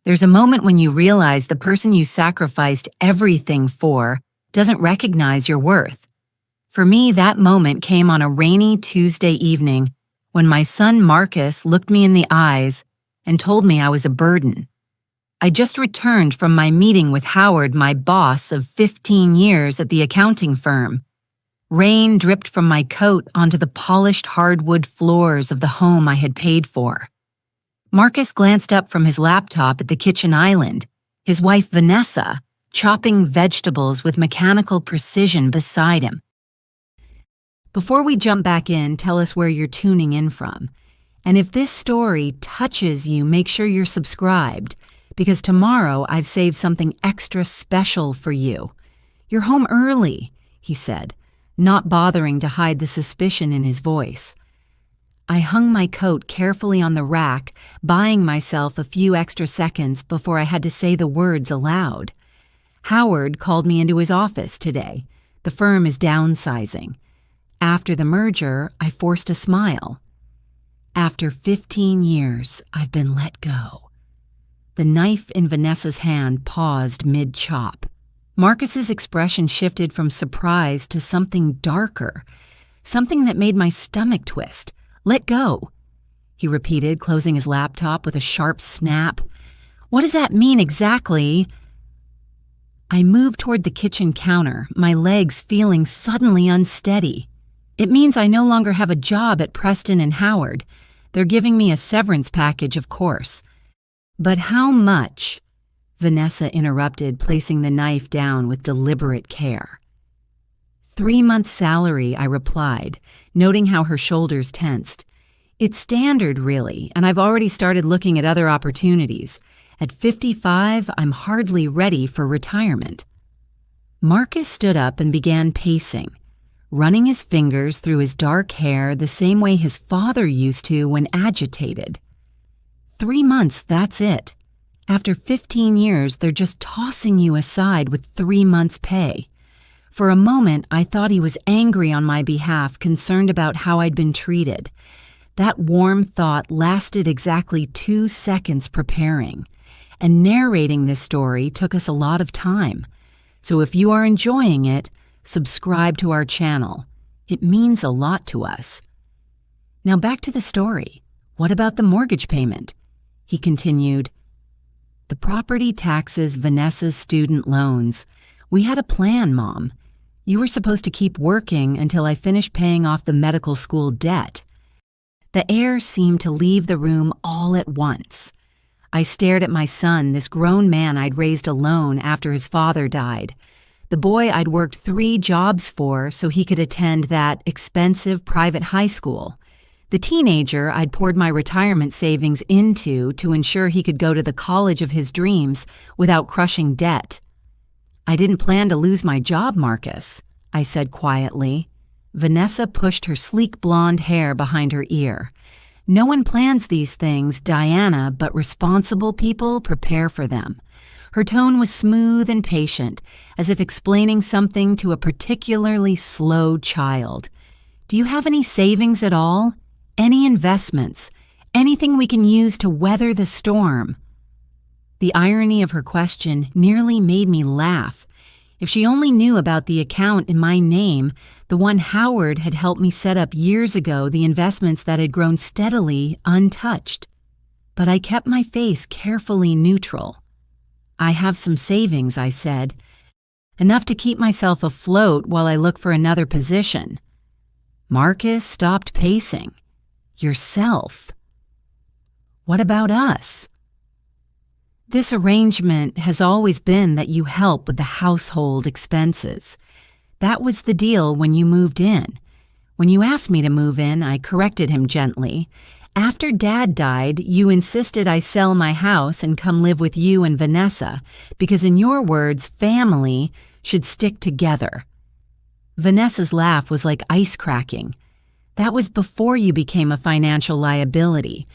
There's a moment when you realize the person you sacrificed everything for doesn't recognize your worth. For me, that moment came on a rainy Tuesday evening when my son Marcus looked me in the eyes and told me I was a burden. I just returned from my meeting with Howard, my boss of 15 years at the accounting firm. Rain dripped from my coat onto the polished hardwood floors of the home I had paid for. Marcus glanced up from his laptop at the kitchen island, his wife Vanessa chopping vegetables with mechanical precision beside him. Before we jump back in, tell us where you're tuning in from. And if this story touches you, make sure you're subscribed, because tomorrow I've saved something extra special for you. You're home early, he said, not bothering to hide the suspicion in his voice. I hung my coat carefully on the rack, buying myself a few extra seconds before I had to say the words aloud. Howard called me into his office today. The firm is downsizing. After the merger, I forced a smile. After 15 years, I've been let go. The knife in Vanessa's hand paused mid-chop. Marcus's expression shifted from surprise to something darker, something that made my stomach twist. Let go, he repeated, closing his laptop with a sharp snap. What does that mean exactly? I moved toward the kitchen counter, my legs feeling suddenly unsteady. It means I no longer have a job at Preston and Howard. They're giving me a severance package, of course. But how much? Vanessa interrupted, placing the knife down with deliberate care. 3-month salary, I replied, noting how her shoulders tensed. It's standard, really, and I've already started looking at other opportunities. At 55, I'm hardly ready for retirement. Marcus stood up and began pacing, running his fingers through his dark hair the same way his father used to when agitated. 3 months, that's it. After 15 years, they're just tossing you aside with 3 months' pay. For a moment, I thought he was angry on my behalf, concerned about how I'd been treated. That warm thought lasted exactly 2 seconds preparing. And narrating this story took us a lot of time. So if you are enjoying it, subscribe to our channel. It means a lot to us. Now back to the story. What about the mortgage payment? He continued. The property taxes Vanessa's student loans. We had a plan, Mom. You were supposed to keep working until I finished paying off the medical school debt. The air seemed to leave the room all at once. I stared at my son, this grown man I'd raised alone after his father died. The boy I'd worked 3 jobs for so he could attend that expensive private high school. The teenager I'd poured my retirement savings into to ensure he could go to the college of his dreams without crushing debt. I didn't plan to lose my job, Marcus, I said quietly. Vanessa pushed her sleek blonde hair behind her ear. No one plans these things, Diana, but responsible people prepare for them. Her tone was smooth and patient, as if explaining something to a particularly slow child. Do you have any savings at all? Any investments? Anything we can use to weather the storm? The irony of her question nearly made me laugh. If she only knew about the account in my name, the one Howard had helped me set up years ago, the investments that had grown steadily untouched. But I kept my face carefully neutral. I have some savings, I said. Enough to keep myself afloat while I look for another position. Marcus stopped pacing. Yourself. What about us? This arrangement has always been that you help with the household expenses. That was the deal when you moved in. When you asked me to move in, I corrected him gently. After Dad died, you insisted I sell my house and come live with you and Vanessa, because in your words, family should stick together. Vanessa's laugh was like ice cracking. That was before you became a financial liability.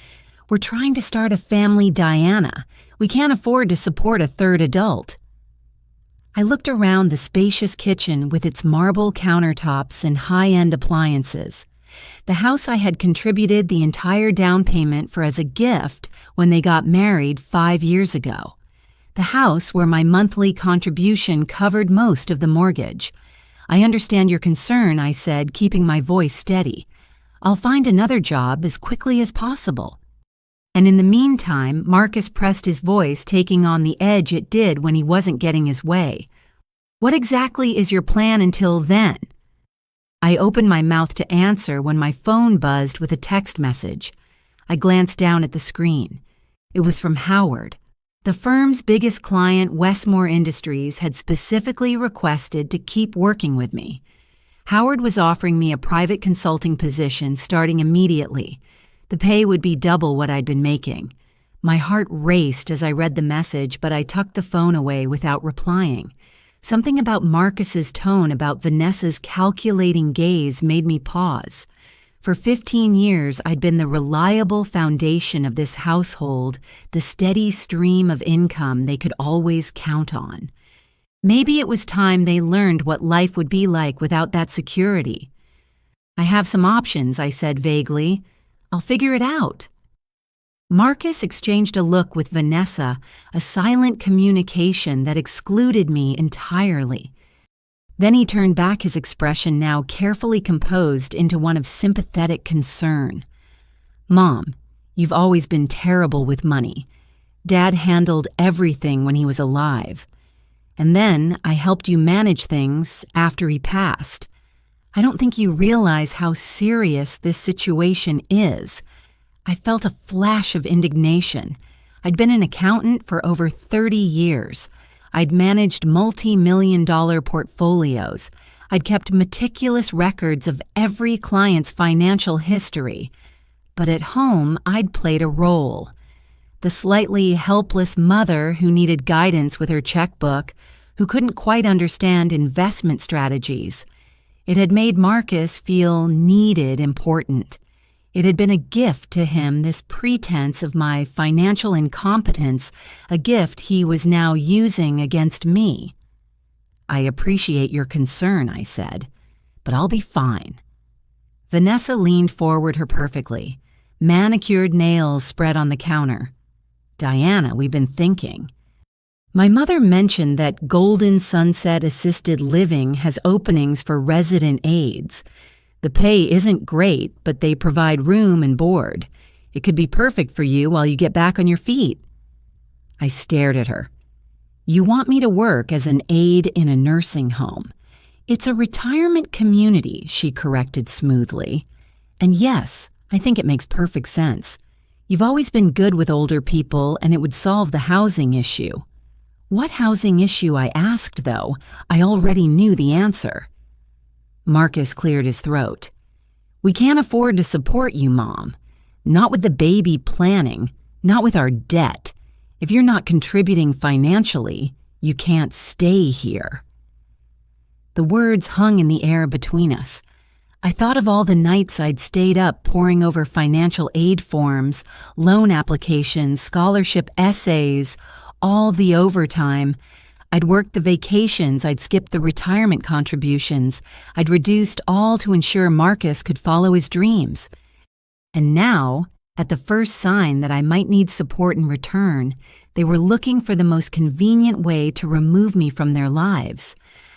We're trying to start a family, Diana. We can't afford to support a 3rd adult. I looked around the spacious kitchen with its marble countertops and high-end appliances. The house I had contributed the entire down payment for as a gift when they got married 5 years ago. The house where my monthly contribution covered most of the mortgage. I understand your concern, I said, keeping my voice steady. I'll find another job as quickly as possible. And in the meantime, Marcus pressed his voice, taking on the edge it did when he wasn't getting his way. What exactly is your plan until then? I opened my mouth to answer when my phone buzzed with a text message. I glanced down at the screen. It was from Howard. The firm's biggest client, Westmore Industries, had specifically requested to keep working with me. Howard was offering me a private consulting position starting immediately. The pay would be double what I'd been making. My heart raced as I read the message, but I tucked the phone away without replying. Something about Marcus's tone, about Vanessa's calculating gaze, made me pause. For 15 years, I'd been the reliable foundation of this household, the steady stream of income they could always count on. Maybe it was time they learned what life would be like without that security. I have some options, I said vaguely. I'll figure it out. Marcus exchanged a look with Vanessa, a silent communication that excluded me entirely. Then he turned back, his expression now carefully composed, into one of sympathetic concern. Mom, you've always been terrible with money. Dad handled everything when he was alive. And then I helped you manage things after he passed. I don't think you realize how serious this situation is. I felt a flash of indignation. I'd been an accountant for over 30 years. I'd managed multi-million-dollar portfolios. I'd kept meticulous records of every client's financial history. But at home, I'd played a role. The slightly helpless mother who needed guidance with her checkbook, who couldn't quite understand investment strategies. It had made Marcus feel needed, important. It had been a gift to him, this pretense of my financial incompetence, a gift he was now using against me. I appreciate your concern, I said, but I'll be fine. Vanessa leaned forward her perfectly, manicured nails spread on the counter. Diana, we've been thinking. My mother mentioned that Golden Sunset Assisted Living has openings for resident aides. The pay isn't great, but they provide room and board. It could be perfect for you while you get back on your feet. I stared at her. You want me to work as an aide in a nursing home. It's a retirement community, she corrected smoothly. And yes, I think it makes perfect sense. You've always been good with older people, and it would solve the housing issue. What housing issue, I asked, though. I already knew the answer. Marcus cleared his throat. We can't afford to support you, Mom. Not with the baby planning, not with our debt. If you're not contributing financially, you can't stay here. The words hung in the air between us. I thought of all the nights I'd stayed up poring over financial aid forms, loan applications, scholarship essays, all the overtime. I'd worked the vacations, I'd skipped the retirement contributions, I'd reduced all to ensure Marcus could follow his dreams. And now, at the first sign that I might need support in return, they were looking for the most convenient way to remove me from their lives.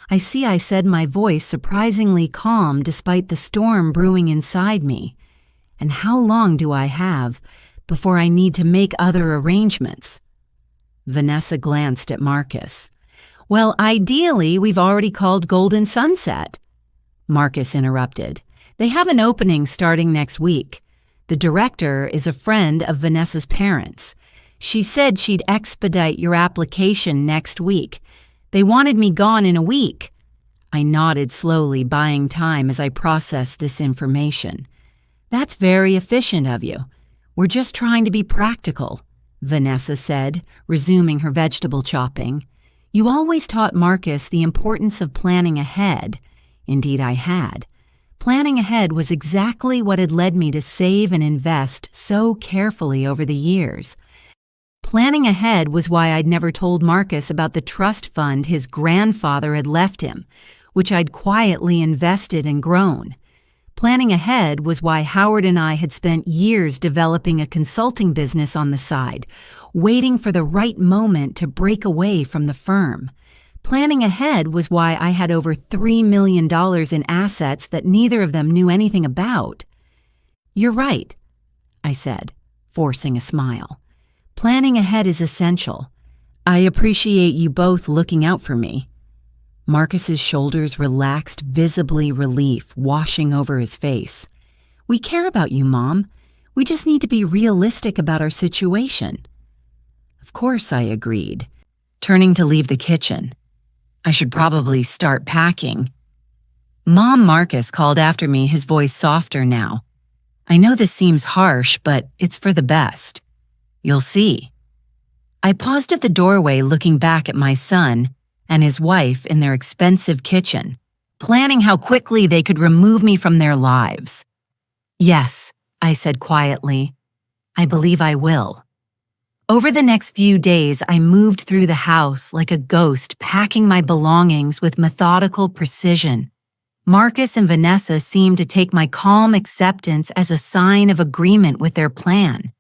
I said, my voice surprisingly calm despite the storm brewing inside me. And how long do I have before I need to make other arrangements? Vanessa glanced at Marcus. Well, ideally, we've already called Golden Sunset. Marcus interrupted. They have an opening starting next week. The director is a friend of Vanessa's parents. She said she'd expedite your application next week. They wanted me gone in a week. I nodded slowly, buying time as I processed this information. That's very efficient of you. We're just trying to be practical, Vanessa said, resuming her vegetable chopping. You always taught Marcus the importance of planning ahead. Indeed, I had. Planning ahead was exactly what had led me to save and invest so carefully over the years. Planning ahead was why I'd never told Marcus about the trust fund his grandfather had left him, which I'd quietly invested and grown. Planning ahead was why Howard and I had spent years developing a consulting business on the side, waiting for the right moment to break away from the firm. Planning ahead was why I had over $3 million in assets that neither of them knew anything about. "You're right," I said, forcing a smile. "Planning ahead is essential. I appreciate you both looking out for me." Marcus's shoulders relaxed, visibly relief washing over his face. "We care about you, Mom. We just need to be realistic about our situation." Of course, I agreed, turning to leave the kitchen. I should probably start packing. Mom, Marcus called after me, his voice softer now. "I know this seems harsh, but it's for the best. You'll see." I paused at the doorway, looking back at my son and his wife in their expensive kitchen, planning how quickly they could remove me from their lives. "Yes," I said quietly. "I believe I will." Over the next few days, I moved through the house like a ghost, packing my belongings with methodical precision. Marcus and Vanessa seemed to take my calm acceptance as a sign of agreement with their plan.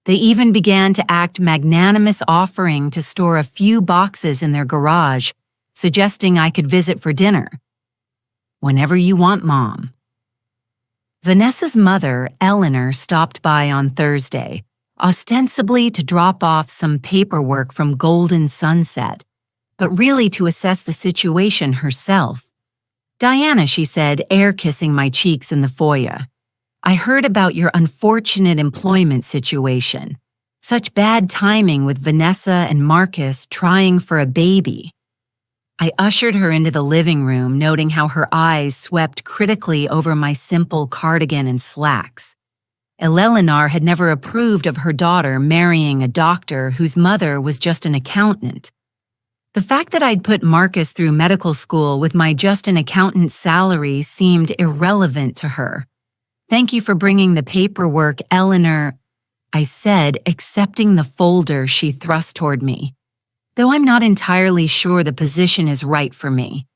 They even began to act magnanimous, offering to store a few boxes in their garage, suggesting I could visit for dinner. "Whenever you want, Mom." Vanessa's mother, Eleanor, stopped by on Thursday, ostensibly to drop off some paperwork from Golden Sunset, but really to assess the situation herself. "Diana," she said, air-kissing my cheeks in the foyer, "I heard about your unfortunate employment situation. Such bad timing with Vanessa and Marcus trying for a baby." I ushered her into the living room, noting how her eyes swept critically over my simple cardigan and slacks. Eleanor had never approved of her daughter marrying a doctor whose mother was just an accountant. The fact that I'd put Marcus through medical school with my just an accountant salary seemed irrelevant to her. "Thank you for bringing the paperwork, Eleanor," I said, accepting the folder she thrust toward me, though I'm not entirely sure the position is right for me.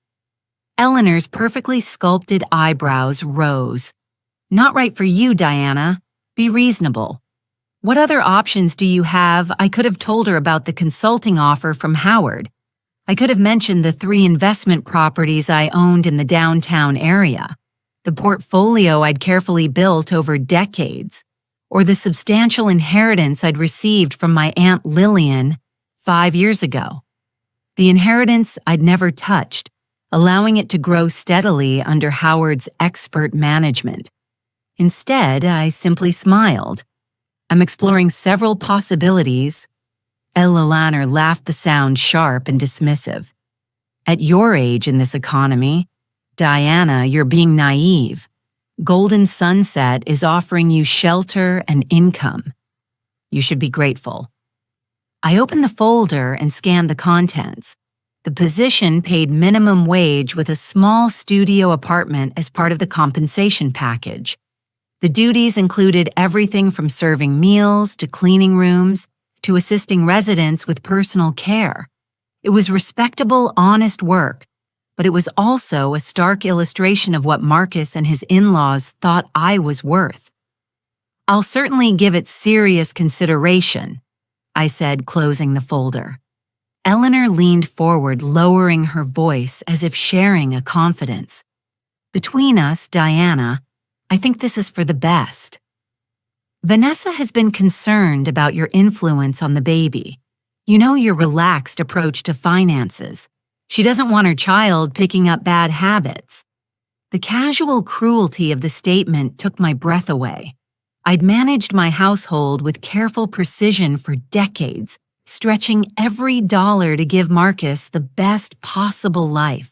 Eleanor's perfectly sculpted eyebrows rose. "Not right for you, Diana. Be reasonable. What other options do you have?" I could have told her about the consulting offer from Howard. I could have mentioned the 3 investment properties I owned in the downtown area, the portfolio I'd carefully built over decades, or the substantial inheritance I'd received from my Aunt Lillian 5 years ago. The inheritance I'd never touched, allowing it to grow steadily under Howard's expert management. Instead, I simply smiled. "I'm exploring several possibilities." Eleanor laughed, the sound sharp and dismissive. "At your age in this economy, Diana, you're being naive. Golden Sunset is offering you shelter and income. You should be grateful." I opened the folder and scanned the contents. The position paid minimum wage with a small studio apartment as part of the compensation package. The duties included everything from serving meals to cleaning rooms to assisting residents with personal care. It was respectable, honest work, but it was also a stark illustration of what Marcus and his in-laws thought I was worth. "I'll certainly give it serious consideration," I said, closing the folder. Eleanor leaned forward, lowering her voice as if sharing a confidence. "Between us, Diana, I think this is for the best. Vanessa has been concerned about your influence on the baby. You know, your relaxed approach to finances. She doesn't want her child picking up bad habits." The casual cruelty of the statement took my breath away. I'd managed my household with careful precision for decades, stretching every dollar to give Marcus the best possible life.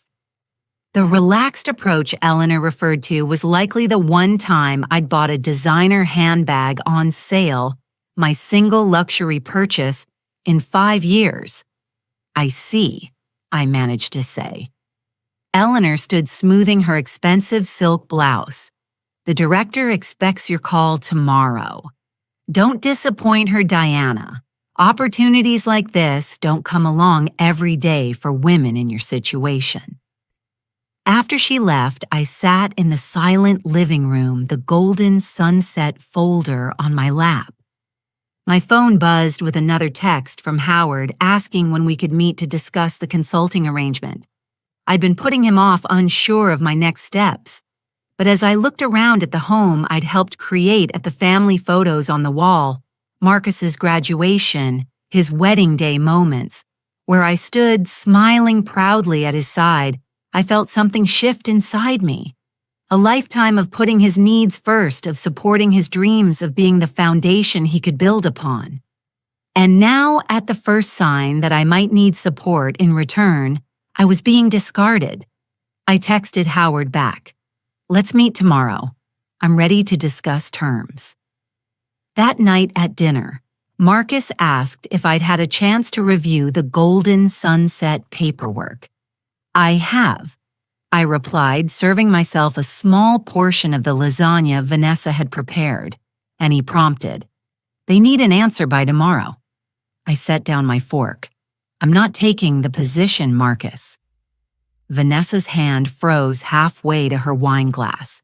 The relaxed approach Eleanor referred to was likely the one time I'd bought a designer handbag on sale, my single luxury purchase, in 5 years. "I see," I managed to say. Eleanor stood smoothing her expensive silk blouse. "The director expects your call tomorrow. Don't disappoint her, Diana. Opportunities like this don't come along every day for women in your situation." After she left, I sat in the silent living room, the golden sunset folder on my lap. My phone buzzed with another text from Howard asking when we could meet to discuss the consulting arrangement. I'd been putting him off, unsure of my next steps. But as I looked around at the home I'd helped create at the family photos on the wall, Marcus's graduation, his wedding day moments, where I stood smiling proudly at his side, I felt something shift inside me. A lifetime of putting his needs first, of supporting his dreams, of being the foundation he could build upon. And now, at the first sign that I might need support in return, I was being discarded. I texted Howard back. "Let's meet tomorrow. I'm ready to discuss terms." That night at dinner, Marcus asked if I'd had a chance to review the golden sunset paperwork. "I have," I replied, serving myself a small portion of the lasagna Vanessa had prepared, and he prompted, "They need an answer by tomorrow." I set down my fork. "I'm not taking the position, Marcus." Vanessa's hand froze halfway to her wine glass.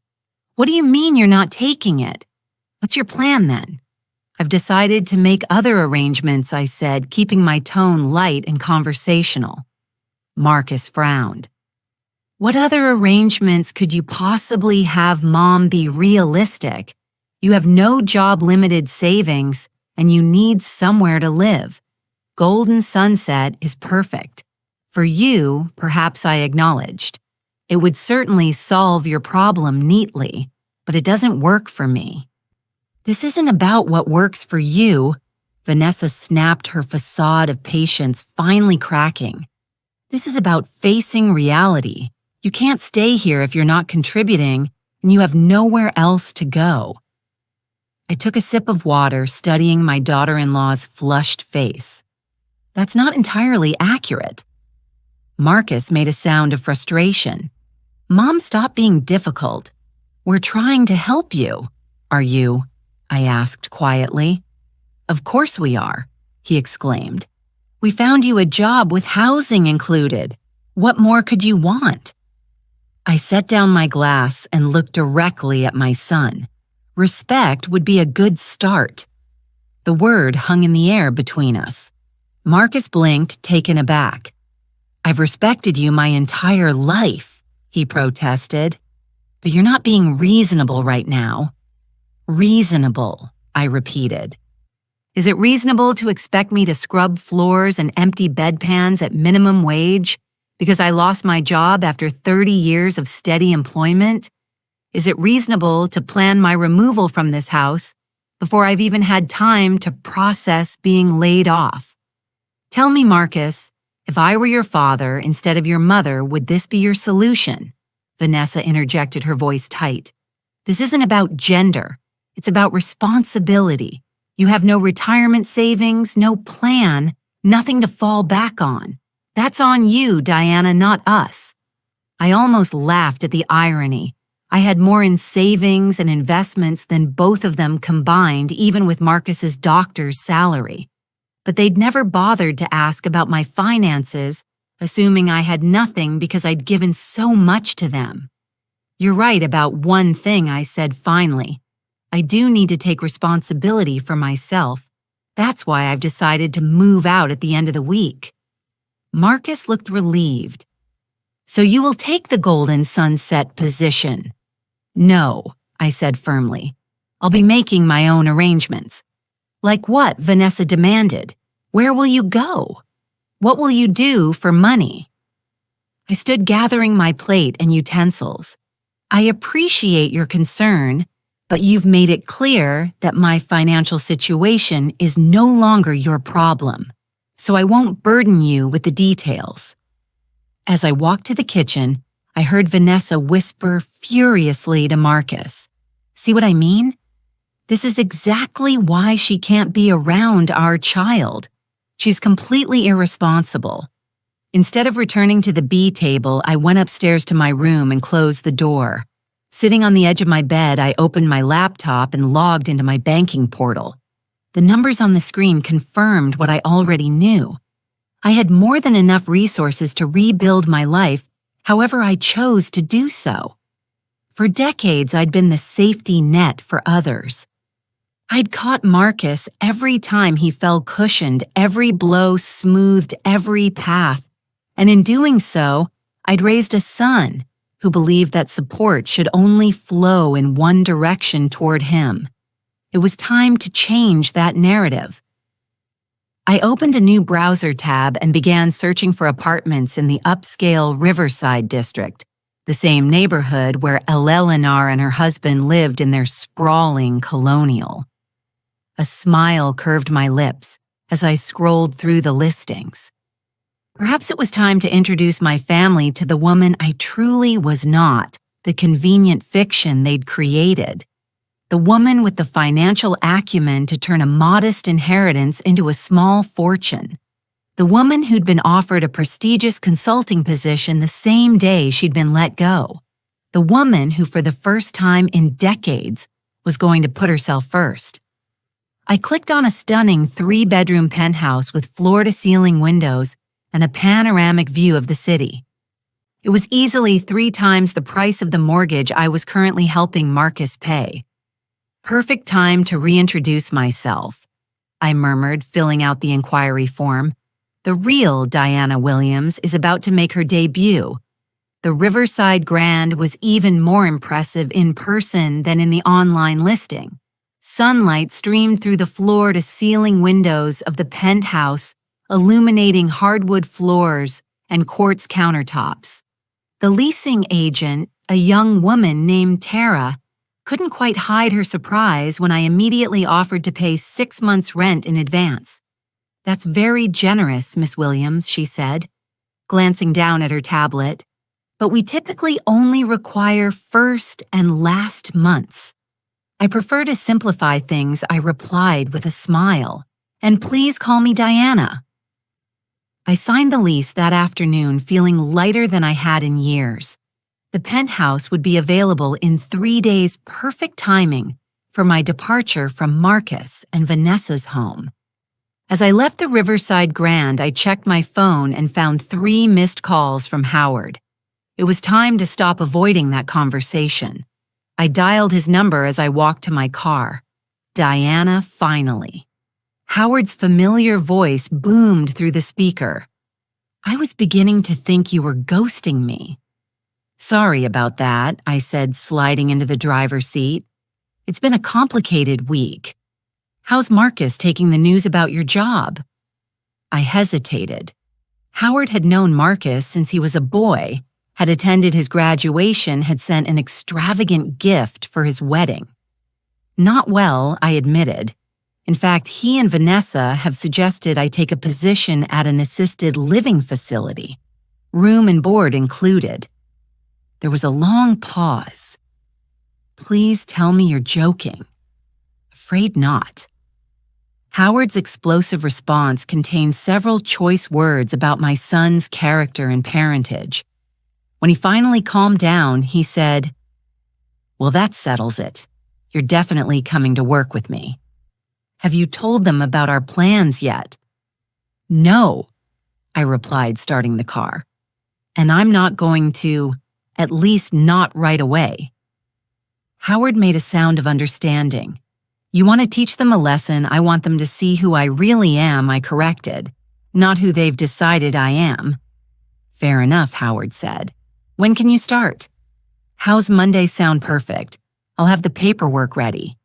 "What do you mean you're not taking it? What's your plan then?" "I've decided to make other arrangements," I said, keeping my tone light and conversational. Marcus frowned. "What other arrangements could you possibly have Mom be realistic? You have no job-limited savings, and you need somewhere to live. Golden Sunset is perfect. For you, perhaps I acknowledged. It would certainly solve your problem neatly, but it doesn't work for me." "This isn't about what works for you," Vanessa snapped, her facade of patience finally cracking. "This is about facing reality. You can't stay here if you're not contributing, and you have nowhere else to go." I took a sip of water, studying my daughter-in-law's flushed face. "That's not entirely accurate." Marcus made a sound of frustration. "Mom, stop being difficult. We're trying to help you." "Are you?" I asked quietly. "Of course we are," he exclaimed. "We found you a job with housing included. What more could you want?" I set down my glass and looked directly at my son. Respect would be a good start. The word hung in the air between us. Marcus blinked, taken aback. "I've respected you my entire life," he protested. "But you're not being reasonable right now." "Reasonable," I repeated. "Is it reasonable to expect me to scrub floors and empty bedpans at minimum wage because I lost my job after 30 years of steady employment? Is it reasonable to plan my removal from this house before I've even had time to process being laid off? Tell me, Marcus, if I were your father instead of your mother, would this be your solution?" Vanessa interjected, her voice tight. "This isn't about gender. It's about responsibility. You have no retirement savings, no plan, nothing to fall back on. That's on you, Diana, not us." I almost laughed at the irony. I had more in savings and investments than both of them combined, even with Marcus's doctor's salary. But they'd never bothered to ask about my finances, assuming I had nothing because I'd given so much to them. "You're right about one thing," I said finally. "I do need to take responsibility for myself. That's why I've decided to move out at the end of the week." Marcus looked relieved. "So you will take the golden sunset position?" "No," I said firmly. "I'll be making my own arrangements." "Like what?" Vanessa demanded. "Where will you go? What will you do for money?" I stood gathering my plate and utensils. "I appreciate your concern, but you've made it clear that my financial situation is no longer your problem, so I won't burden you with the details." As I walked to the kitchen, I heard Vanessa whisper furiously to Marcus. "See what I mean? This is exactly why she can't be around our child. She's completely irresponsible." Instead of returning to the B table, I went upstairs to my room and closed the door. Sitting on the edge of my bed, I opened my laptop and logged into my banking portal. The numbers on the screen confirmed what I already knew. I had more than enough resources to rebuild my life However, I chose to do so. For decades, I'd been the safety net for others. I'd caught Marcus every time he fell cushioned, every blow smoothed every path, and in doing so, I'd raised a son who believed that support should only flow in one direction toward him. It was time to change that narrative. I opened a new browser tab and began searching for apartments in the upscale Riverside district, the same neighborhood where Eleanor and her husband lived in their sprawling colonial. A smile curved my lips as I scrolled through the listings. Perhaps it was time to introduce my family to the woman I truly was not, the convenient fiction they'd created. The woman with the financial acumen to turn a modest inheritance into a small fortune. The woman who'd been offered a prestigious consulting position the same day she'd been let go. The woman who, for the first time in decades, was going to put herself first. I clicked on a stunning 3-bedroom penthouse with floor-to-ceiling windows and a panoramic view of the city. It was easily 3 times the price of the mortgage I was currently helping Marcus pay. Perfect time to reintroduce myself, I murmured, filling out the inquiry form. The real Diana Williams is about to make her debut. The Riverside Grand was even more impressive in person than in the online listing. Sunlight streamed through the floor-to-ceiling windows of the penthouse, illuminating hardwood floors and quartz countertops. The leasing agent, a young woman named Tara, couldn't quite hide her surprise when I immediately offered to pay 6 months' rent in advance. "That's very generous, Miss Williams," she said, glancing down at her tablet. "But we typically only require first and last months." "I prefer to simplify things," I replied with a smile. "And please call me Diana." I signed the lease that afternoon, feeling lighter than I had in years. The penthouse would be available in 3 days, perfect timing for my departure from Marcus and Vanessa's home. As I left the Riverside Grand, I checked my phone and found 3 missed calls from Howard. It was time to stop avoiding that conversation. I dialed his number as I walked to my car. Diana, finally. Howard's familiar voice boomed through the speaker. "I was beginning to think you were ghosting me." "Sorry about that," I said, sliding into the driver's seat. "It's been a complicated week. How's Marcus taking the news about your job?" I hesitated. Howard had known Marcus since he was a boy, had attended his graduation, had sent an extravagant gift for his wedding. "Not well," I admitted. "In fact, he and Vanessa have suggested I take a position at an assisted living facility, room and board included." There was a long pause. "Please tell me you're joking." "Afraid not." Howard's explosive response contained several choice words about my son's character and parentage. When he finally calmed down, he said, "Well, that settles it. You're definitely coming to work with me. Have you told them about our plans yet?" "No," I replied, starting the car. "And I'm not going to, at least not right away." Howard made a sound of understanding. "You want to teach them a lesson, I want them to see who I really am," I corrected, "not who they've decided I am." "Fair enough," Howard said. "When can you start?" "How's Monday sound perfect? I'll have the paperwork ready.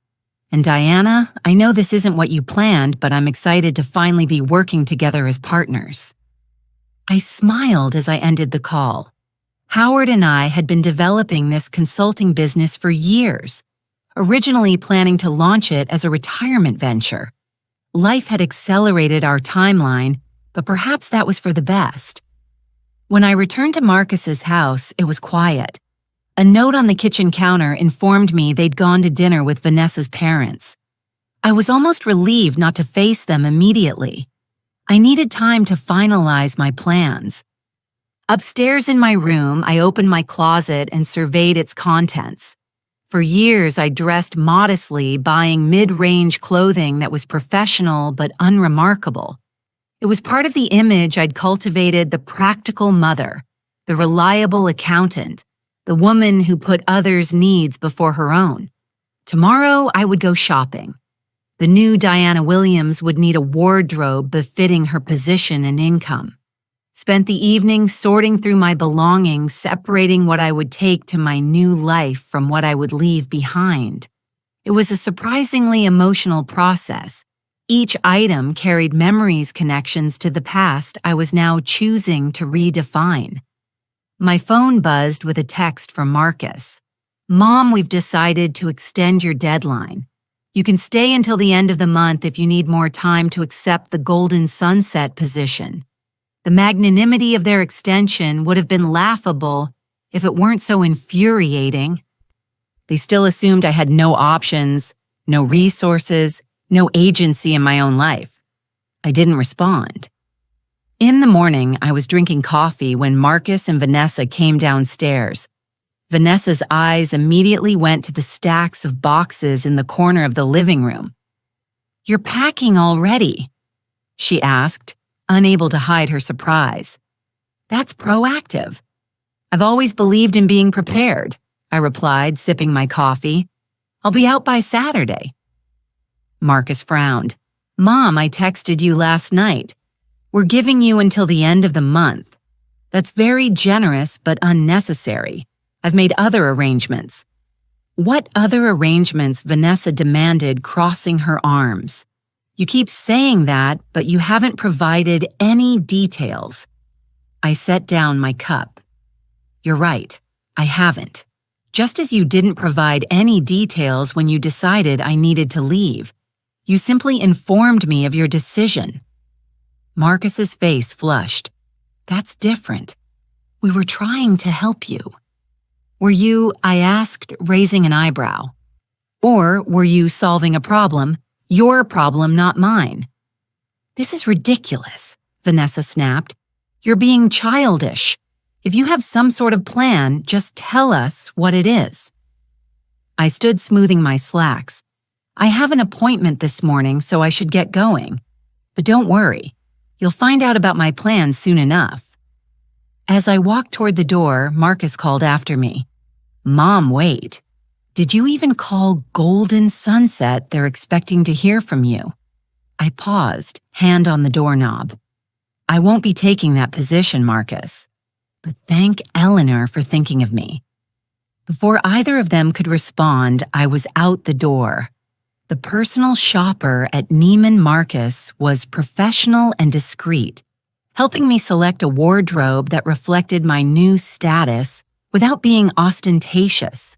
And Diana, I know this isn't what you planned, but I'm excited to finally be working together as partners." I smiled as I ended the call. Howard and I had been developing this consulting business for years, originally planning to launch it as a retirement venture. Life had accelerated our timeline, but perhaps that was for the best. When I returned to Marcus's house, it was quiet. A note on the kitchen counter informed me they'd gone to dinner with Vanessa's parents. I was almost relieved not to face them immediately. I needed time to finalize my plans. Upstairs in my room, I opened my closet and surveyed its contents. For years, I dressed modestly, buying mid-range clothing that was professional but unremarkable. It was part of the image I'd cultivated, the practical mother, the reliable accountant, the woman who put others' needs before her own. Tomorrow, I would go shopping. The new Diana Williams would need a wardrobe befitting her position and income. Spent the evening sorting through my belongings, separating what I would take to my new life from what I would leave behind. It was a surprisingly emotional process. Each item carried memories connections to the past I was now choosing to redefine. My phone buzzed with a text from Marcus. "Mom, we've decided to extend your deadline. You can stay until the end of the month if you need more time to accept the golden sunset position." The magnanimity of their extension would have been laughable if it weren't so infuriating. They still assumed I had no options, no resources, no agency in my own life. I didn't respond. In the morning, I was drinking coffee when Marcus and Vanessa came downstairs. Vanessa's eyes immediately went to the stacks of boxes in the corner of the living room. "You're packing already?" she asked, unable to hide her surprise. "That's proactive." "I've always believed in being prepared," I replied, sipping my coffee. "I'll be out by Saturday." Marcus frowned. "Mom, I texted you last night. We're giving you until the end of the month. That's very generous but unnecessary. I've made other arrangements." "What other arrangements?" Vanessa demanded, crossing her arms. "You keep saying that, but you haven't provided any details." I set down my cup. "You're right, I haven't. Just as you didn't provide any details when you decided I needed to leave. You simply informed me of your decision." Marcus's face flushed. "That's different. We were trying to help you." "Were you," I asked, raising an eyebrow, "or were you solving a problem? Your problem, not mine." "This is ridiculous," Vanessa snapped. "You're being childish. If you have some sort of plan, just tell us what it is." I stood smoothing my slacks. "I have an appointment this morning, so I should get going. But don't worry, you'll find out about my plans soon enough." As I walked toward the door, Marcus called after me. "Mom, wait. Did you even call golden sunset? They're expecting to hear from you." I paused, hand on the doorknob. "I won't be taking that position, Marcus. But thank Eleanor for thinking of me." Before either of them could respond, I was out the door. The personal shopper at Neiman Marcus was professional and discreet, helping me select a wardrobe that reflected my new status without being ostentatious.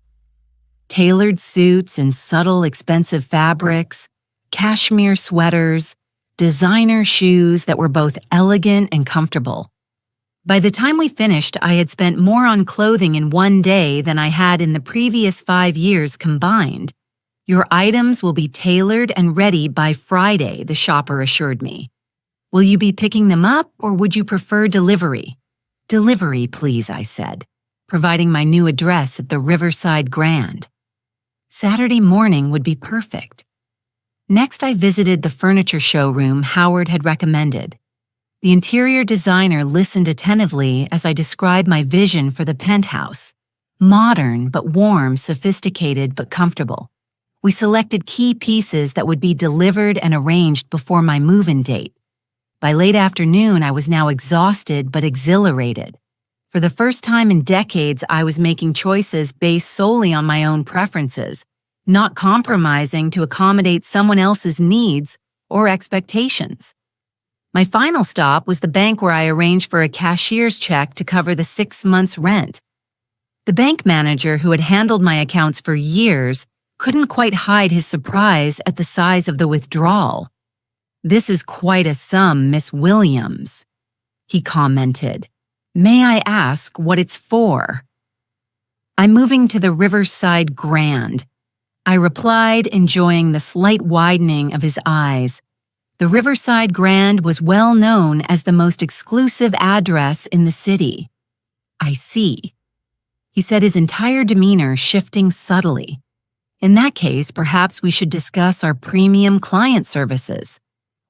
Tailored suits in subtle, expensive fabrics, cashmere sweaters, designer shoes that were both elegant and comfortable. By the time we finished, I had spent more on clothing in one day than I had in the previous 5 years combined. "Your items will be tailored and ready by Friday," the shopper assured me. "Will you be picking them up, or would you prefer delivery?" "Delivery, please," I said, providing my new address at the Riverside Grand. Saturday morning would be perfect. Next, I visited the furniture showroom Howard had recommended. The interior designer listened attentively as I described my vision for the penthouse. Modern but warm, sophisticated but comfortable. We selected key pieces that would be delivered and arranged before my move-in date. By late afternoon, I was now exhausted but exhilarated. For the first time in decades, I was making choices based solely on my own preferences, not compromising to accommodate someone else's needs or expectations. My final stop was the bank where I arranged for a cashier's check to cover the 6 months' rent. The bank manager who had handled my accounts for years couldn't quite hide his surprise at the size of the withdrawal. "This is quite a sum, Miss Williams," he commented. "May I ask what it's for?" "I'm moving to the Riverside Grand," I replied, enjoying the slight widening of his eyes. The Riverside Grand was well known as the most exclusive address in the city. "I see," he said, his entire demeanor shifting subtly. "In that case, perhaps we should discuss our premium client services.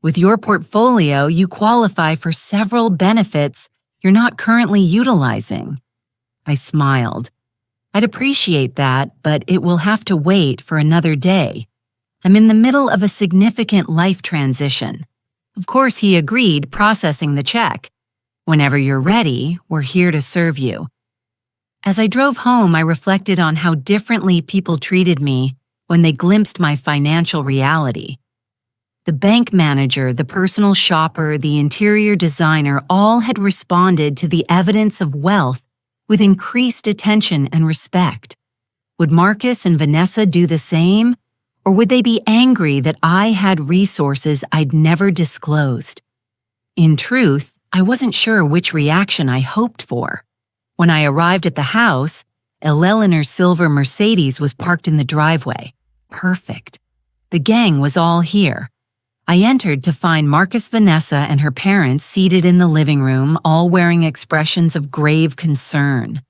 With your portfolio, you qualify for several benefits you're not currently utilizing." I smiled. "I'd appreciate that, but it will have to wait for another day. I'm in the middle of a significant life transition." Of course, he agreed, processing the check. "Whenever you're ready, we're here to serve you." As I drove home, I reflected on how differently people treated me when they glimpsed my financial reality. The bank manager, the personal shopper, the interior designer all had responded to the evidence of wealth with increased attention and respect. Would Marcus and Vanessa do the same, or would they be angry that I had resources I'd never disclosed? In truth, I wasn't sure which reaction I hoped for. When I arrived at the house, Eleanor's silver Mercedes was parked in the driveway. Perfect. The gang was all here. I entered to find Marcus, Vanessa, and her parents seated in the living room, all wearing expressions of grave concern.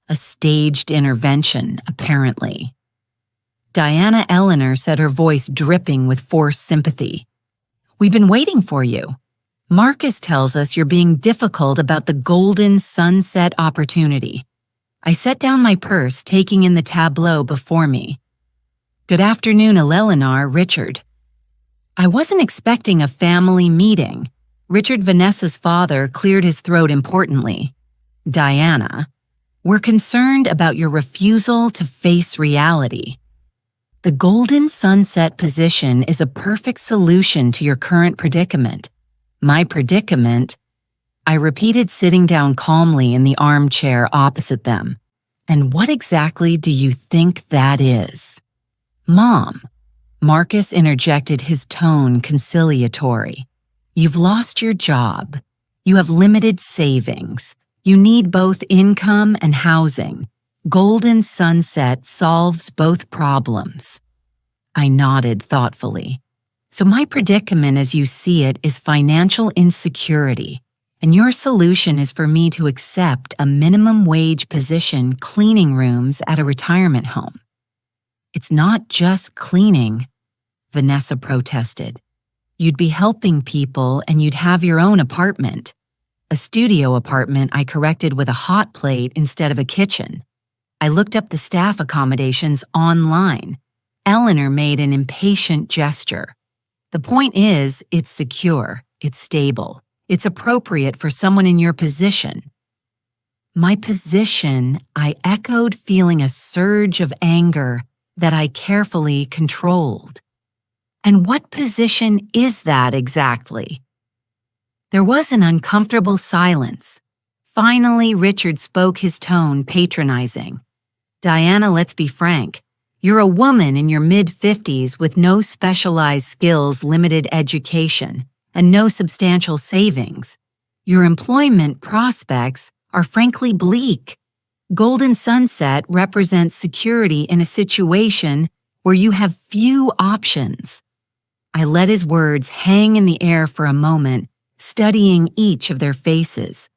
A staged intervention, apparently. Diana Eleanor said, her voice dripping with forced sympathy. "We've been waiting for you. Marcus tells us you're being difficult about the golden sunset opportunity." I set down my purse, taking in the tableau before me. "Good afternoon, Eleanor, Richard." I wasn't expecting a family meeting. Richard, Vanessa's father, cleared his throat importantly. "Diana, we're concerned about your refusal to face reality. The golden sunset position is a perfect solution to your current predicament." "My predicament?" I repeated, sitting down calmly in the armchair opposite them. "And what exactly do you think that is?" "Mom," Marcus interjected, his tone conciliatory. "You've lost your job. You have limited savings. You need both income and housing. Golden sunset solves both problems." I nodded thoughtfully. "So my predicament as you see it is financial insecurity, and your solution is for me to accept a minimum wage position cleaning rooms at a retirement home." "It's not just cleaning," Vanessa protested. "You'd be helping people and you'd have your own apartment." "A studio apartment," I corrected, with a hot plate instead of a kitchen. I looked up the staff accommodations online. Eleanor made an impatient gesture. "The point is, it's secure, it's stable, it's appropriate for someone in your position." "My position," I echoed, feeling a surge of anger that I carefully controlled. "And what position is that exactly?" There was an uncomfortable silence. Finally, Richard spoke, his tone patronizing. "Diana, let's be frank. You're a woman in your mid-50s with no specialized skills, limited education, and no substantial savings. Your employment prospects are frankly bleak. Golden sunset represents security in a situation where you have few options." I let his words hang in the air for a moment, studying each of their faces.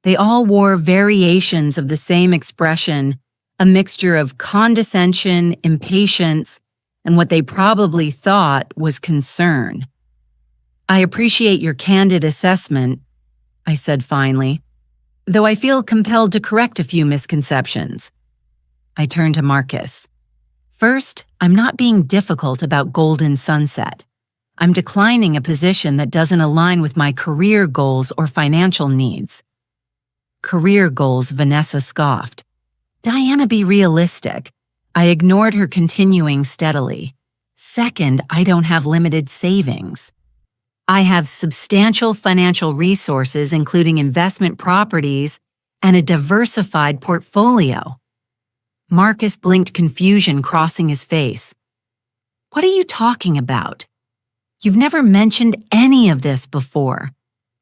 They all wore variations of the same expression, a mixture of condescension, impatience, and what they probably thought was concern. "I appreciate your candid assessment," I said finally, "though I feel compelled to correct a few misconceptions." I turned to Marcus. "First, I'm not being difficult about golden sunset. I'm declining a position that doesn't align with my career goals or financial needs." "Career goals," Vanessa scoffed. "Diana, be realistic." I ignored her, continuing steadily. "Second, I don't have limited savings. I have substantial financial resources, including investment properties and a diversified portfolio." Marcus blinked, confusion crossing his face. "What are you talking about? You've never mentioned any of this before.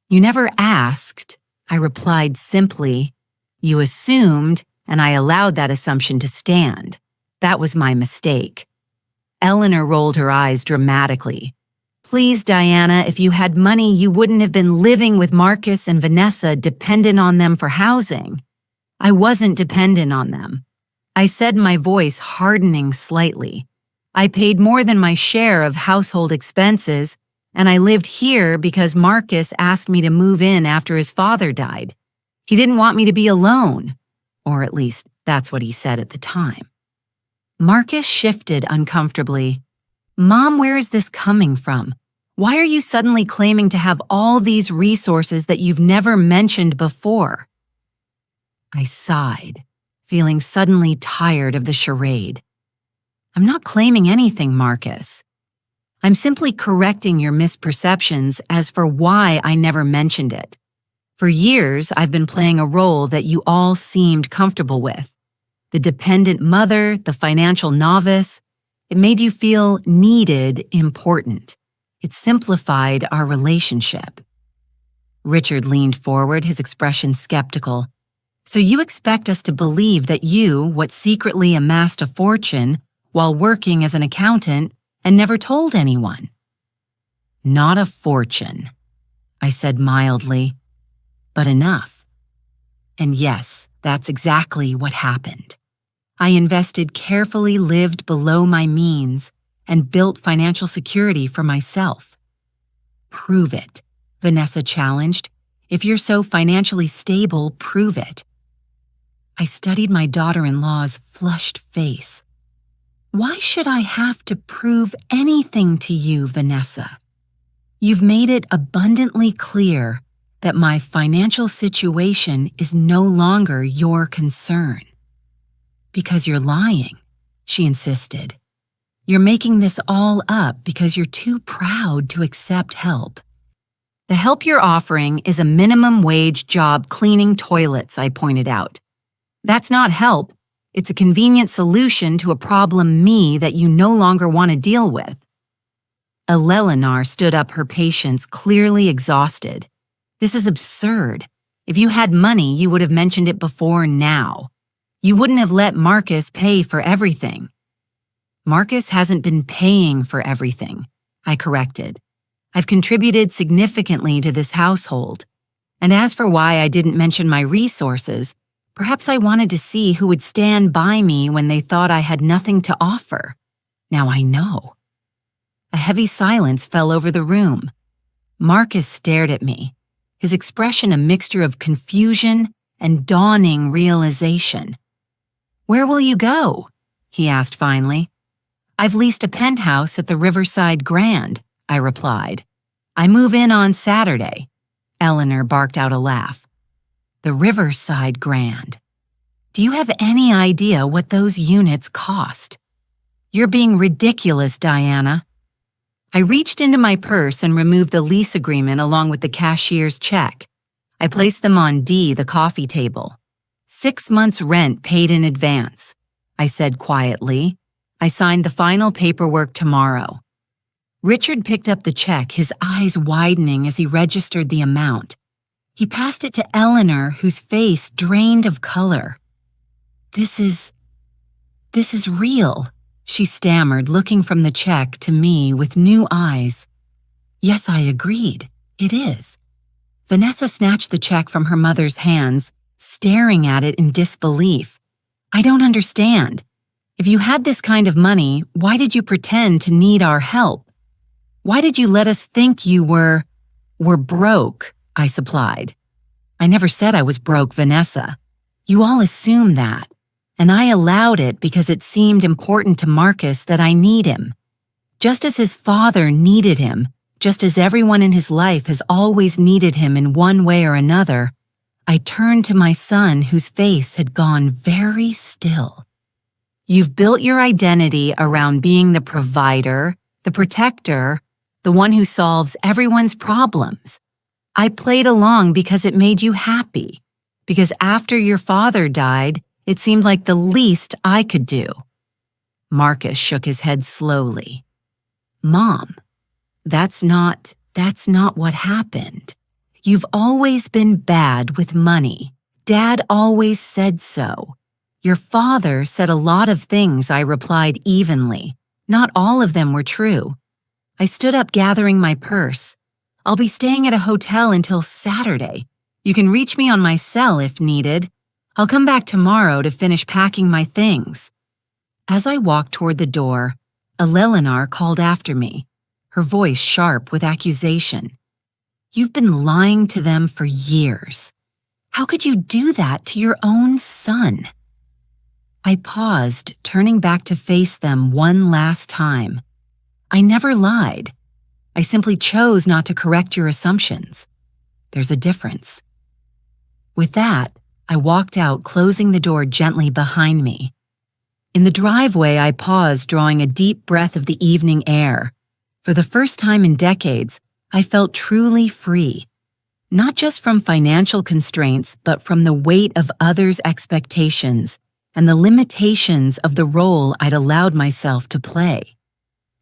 You never asked," I replied simply. "You assumed, and I allowed that assumption to stand. That was my mistake." Eleanor rolled her eyes dramatically. "Please, Diana, if you had money, you wouldn't have been living with Marcus and Vanessa, dependent on them for housing." "I wasn't dependent on them," I said, my voice hardening slightly. "I paid more than my share of household expenses, and I lived here because Marcus asked me to move in after his father died. He didn't want me to be alone, or at least that's what he said at the time. Marcus shifted uncomfortably. Mom, where is this coming from? Why are you suddenly claiming to have all these resources that you've never mentioned before? I sighed, feeling suddenly tired of the charade. I'm not claiming anything, Marcus. I'm simply correcting your misperceptions as for why I never mentioned it. For years, I've been playing a role that you all seemed comfortable with. The dependent mother, the financial novice. It made you feel needed, important. It simplified our relationship. Richard leaned forward, his expression skeptical. So you expect us to believe that you, what secretly amassed a fortune while working as an accountant and never told anyone? Not a fortune, I said mildly, but enough. And yes, that's exactly what happened. I invested carefully, lived below my means, and built financial security for myself. Prove it, Vanessa challenged. If you're so financially stable, prove it. I studied my daughter-in-law's flushed face. Why should I have to prove anything to you, Vanessa? You've made it abundantly clear that my financial situation is no longer your concern. Because you're lying, she insisted. You're making this all up because you're too proud to accept help. The help you're offering is a minimum wage job cleaning toilets, I pointed out. That's not help. It's a convenient solution to a problem that you no longer want to deal with. Eleanor stood up, her patience clearly exhausted. This is absurd. If you had money, you would have mentioned it before now. You wouldn't have let Marcus pay for everything. Marcus hasn't been paying for everything, I corrected. I've contributed significantly to this household. And as for why I didn't mention my resources, perhaps I wanted to see who would stand by me when they thought I had nothing to offer. Now I know. A heavy silence fell over the room. Marcus stared at me, his expression a mixture of confusion and dawning realization. Where will you go? He asked finally. I've leased a penthouse at the Riverside Grand, I replied. I move in on Saturday. Eleanor barked out a laugh. The Riverside Grand. Do you have any idea what those units cost? You're being ridiculous, Diana. I reached into my purse and removed the lease agreement along with the cashier's check. I placed them on D, the coffee table. 6 months' rent paid in advance, I said quietly. I signed the final paperwork tomorrow. Richard picked up the check, his eyes widening as he registered the amount. He passed it to Eleanor, whose face drained of color. This is real, she stammered, looking from the check to me with new eyes. Yes, I agreed. It is. Vanessa snatched the check from her mother's hands, staring at it in disbelief. I don't understand. If you had this kind of money, why did you pretend to need our help? Why did you let us think you were broke? I supplied. I never said I was broke, Vanessa. You all assume that, and I allowed it because it seemed important to Marcus that I need him. Just as his father needed him, just as everyone in his life has always needed him in one way or another, I turned to my son, whose face had gone very still. You've built your identity around being the provider, the protector, the one who solves everyone's problems. I played along because it made you happy, because after your father died, it seemed like the least I could do. Marcus shook his head slowly. Mom, that's not what happened. You've always been bad with money. Dad always said so. Your father said a lot of things, I replied evenly. Not all of them were true. I stood up, gathering my purse. I'll be staying at a hotel until Saturday. You can reach me on my cell if needed. I'll come back tomorrow to finish packing my things. As I walked toward the door, Eleanor called after me, her voice sharp with accusation. You've been lying to them for years. How could you do that to your own son? I paused, turning back to face them one last time. I never lied. I simply chose not to correct your assumptions. There's a difference. With that, I walked out, closing the door gently behind me. In the driveway, I paused, drawing a deep breath of the evening air. For the first time in decades, I felt truly free. Not just from financial constraints, but from the weight of others' expectations and the limitations of the role I'd allowed myself to play.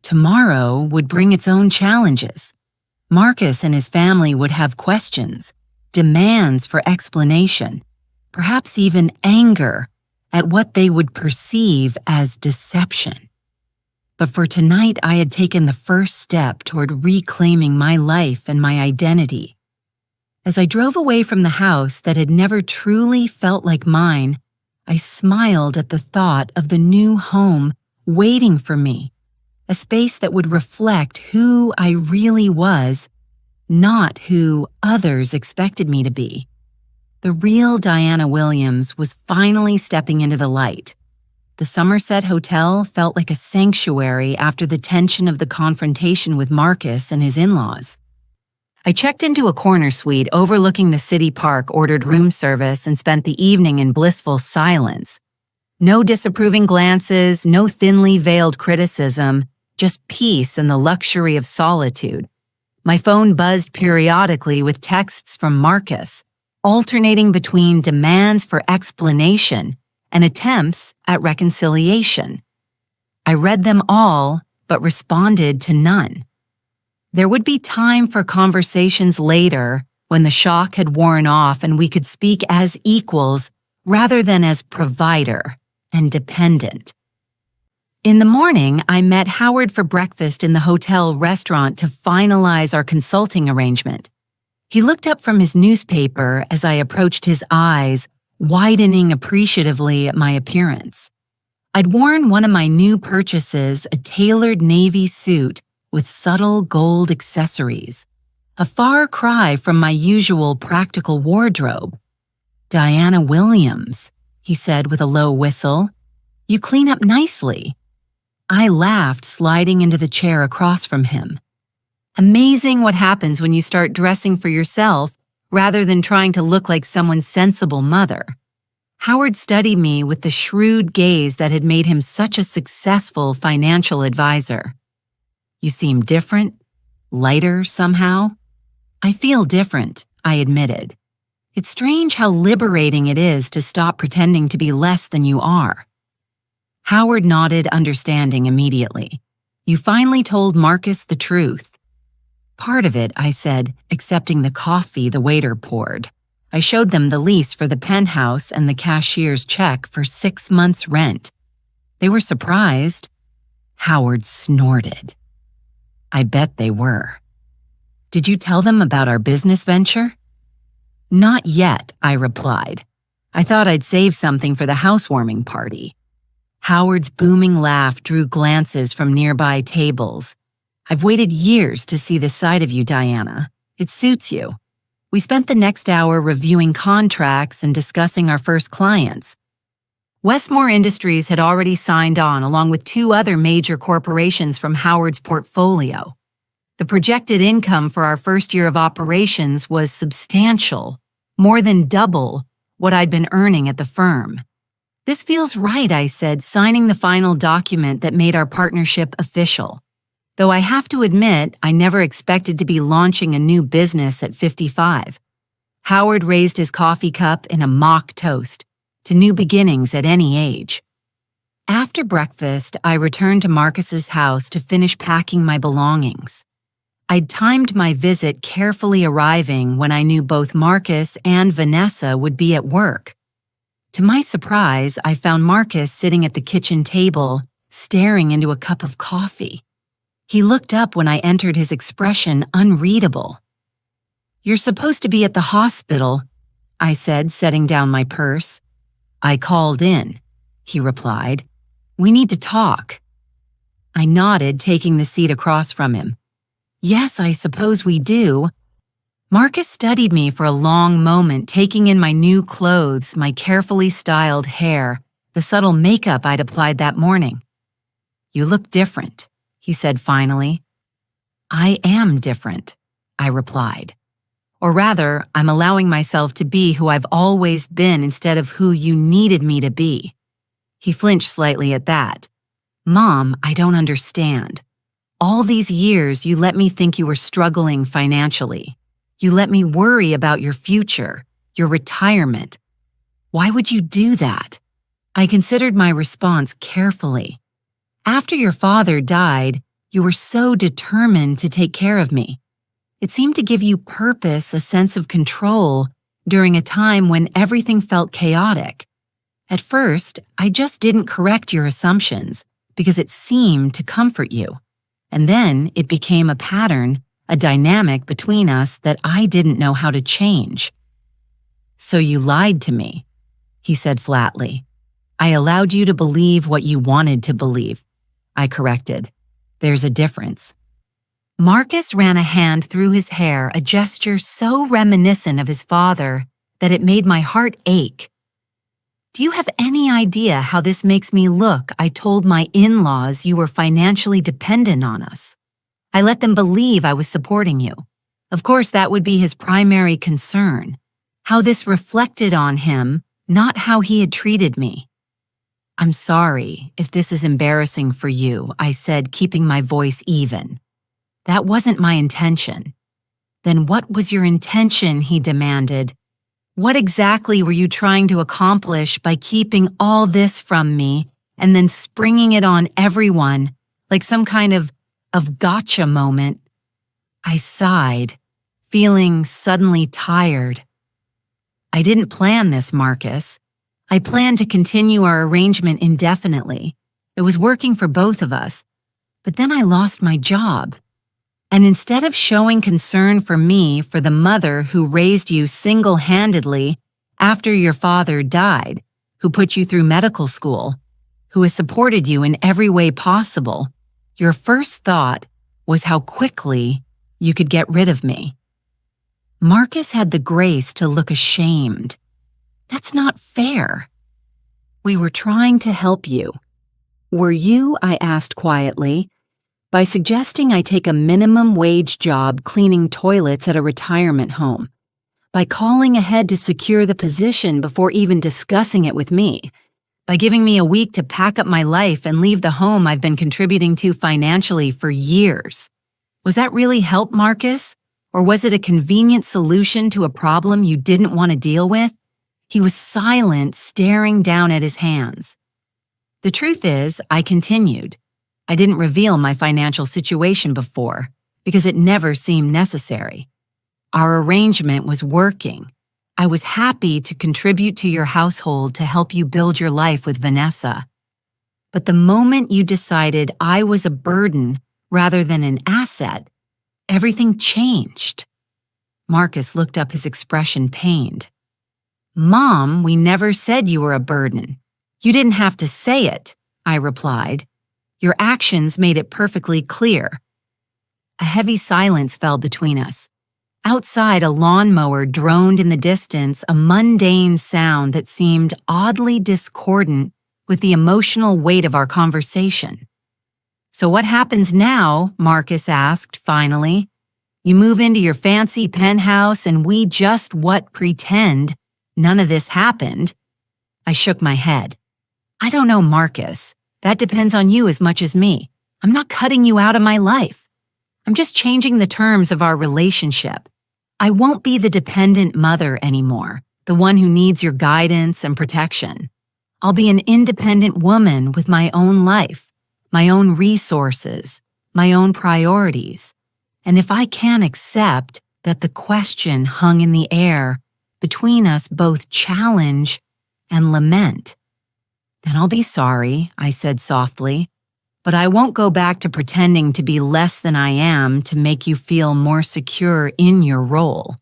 Tomorrow would bring its own challenges. Marcus and his family would have questions, demands for explanation, perhaps even anger at what they would perceive as deception. But for tonight, I had taken the first step toward reclaiming my life and my identity. As I drove away from the house that had never truly felt like mine, I smiled at the thought of the new home waiting for me, a space that would reflect who I really was, not who others expected me to be. The real Diana Williams was finally stepping into the light. The Somerset Hotel felt like a sanctuary after the tension of the confrontation with Marcus and his in-laws. I checked into a corner suite overlooking the city park, ordered room service, and spent the evening in blissful silence. No disapproving glances, no thinly veiled criticism, just peace and the luxury of solitude. My phone buzzed periodically with texts from Marcus, alternating between demands for explanation and attempts at reconciliation. I read them all, but responded to none. There would be time for conversations later when the shock had worn off and we could speak as equals rather than as provider and dependent. In the morning, I met Howard for breakfast in the hotel restaurant to finalize our consulting arrangement. He looked up from his newspaper as I approached, his eyes widening appreciatively at my appearance. I'd worn one of my new purchases, a tailored navy suit with subtle gold accessories, a far cry from my usual practical wardrobe. "Diana Williams," he said with a low whistle. "You clean up nicely." I laughed, sliding into the chair across from him. Amazing what happens when you start dressing for yourself rather than trying to look like someone's sensible mother. Howard studied me with the shrewd gaze that had made him such a successful financial advisor. "You seem different, lighter somehow." "I feel different," I admitted. "It's strange how liberating it is to stop pretending to be less than you are." Howard nodded, understanding immediately. "You finally told Marcus the truth." "Part of it," I said, accepting the coffee the waiter poured. I showed them the lease for the penthouse and the cashier's check for 6 months' rent. They were surprised. Howard snorted. I bet they were. "Did you tell them about our business venture?" "Not yet," I replied. "I thought I'd save something for the housewarming party." Howard's booming laugh drew glances from nearby tables. "I've waited years to see this side of you, Diana. It suits you." We spent the next hour reviewing contracts and discussing our first clients. Westmore Industries had already signed on, along with 2 other major corporations from Howard's portfolio. The projected income for our first year of operations was substantial, more than double what I'd been earning at the firm. "This feels right," I said, signing the final document that made our partnership official. Though I have to admit, I never expected to be launching a new business at 55. Howard raised his coffee cup in a mock toast to new beginnings at any age. After breakfast, I returned to Marcus's house to finish packing my belongings. I'd timed my visit, carefully arriving when I knew both Marcus and Vanessa would be at work. To my surprise, I found Marcus sitting at the kitchen table, staring into a cup of coffee. He looked up when I entered, his expression unreadable. "You're supposed to be at the hospital," I said, setting down my purse. "I called in," he replied. "We need to talk." I nodded, taking the seat across from him. "Yes, I suppose we do." Marcus studied me for a long moment, taking in my new clothes, my carefully styled hair, the subtle makeup I'd applied that morning. "You look different," he said finally. "I am different," I replied. "Or rather, I'm allowing myself to be who I've always been instead of who you needed me to be." He flinched slightly at that. "Mom, I don't understand. All these years you let me think you were struggling financially. You let me worry about your future, your retirement. Why would you do that?" I considered my response carefully. "After your father died, you were so determined to take care of me. It seemed to give you purpose, a sense of control, during a time when everything felt chaotic. At first, I just didn't correct your assumptions because it seemed to comfort you. And then it became a pattern, a dynamic between us that I didn't know how to change." "So you lied to me," he said flatly. "I allowed you to believe what you wanted to believe," I corrected. "There's a difference." Marcus ran a hand through his hair, a gesture so reminiscent of his father that it made my heart ache. "Do you have any idea how this makes me look? I told my in-laws you were financially dependent on us. I let them believe I was supporting you. Of course, that would be his primary concern, how this reflected on him, not how he had treated me." "I'm sorry if this is embarrassing for you," I said, keeping my voice even. "That wasn't my intention." "Then what was your intention?" he demanded. "What exactly were you trying to accomplish by keeping all this from me and then springing it on everyone, like some kind of gotcha moment?" I sighed, feeling suddenly tired. "I didn't plan this, Marcus. I planned to continue our arrangement indefinitely. It was working for both of us. But then I lost my job. And instead of showing concern for me, for the mother who raised you single-handedly after your father died, who put you through medical school, who has supported you in every way possible, your first thought was how quickly you could get rid of me." Marcus had the grace to look ashamed. "That's not fair." "We were trying to help you." "Were you?" I asked quietly. "By suggesting I take a minimum wage job cleaning toilets at a retirement home. By calling ahead to secure the position before even discussing it with me. By giving me a week to pack up my life and leave the home I've been contributing to financially for years. Was that really help, Marcus? Or was it a convenient solution to a problem you didn't want to deal with?" He was silent, staring down at his hands. "The truth is," I continued, "I didn't reveal my financial situation before because it never seemed necessary. Our arrangement was working. I was happy to contribute to your household to help you build your life with Vanessa. But the moment you decided I was a burden rather than an asset, everything changed." Marcus looked up, his expression pained. "Mom, we never said you were a burden. You didn't have to say it," I replied. "Your actions made it perfectly clear." A heavy silence fell between us. Outside, a lawnmower droned in the distance, a mundane sound that seemed oddly discordant with the emotional weight of our conversation. "So what happens now?" Marcus asked finally. "You move into your fancy penthouse and we just pretend none of this happened?" I shook my head. "I don't know, Marcus. That depends on you as much as me. I'm not cutting you out of my life. I'm just changing the terms of our relationship. I won't be the dependent mother anymore, the one who needs your guidance and protection. I'll be an independent woman with my own life, my own resources, my own priorities. And if I can't accept that the question hung in the air between us both challenge and lament, then I'll be sorry," I said softly. "But I won't go back to pretending to be less than I am to make you feel more secure in your role."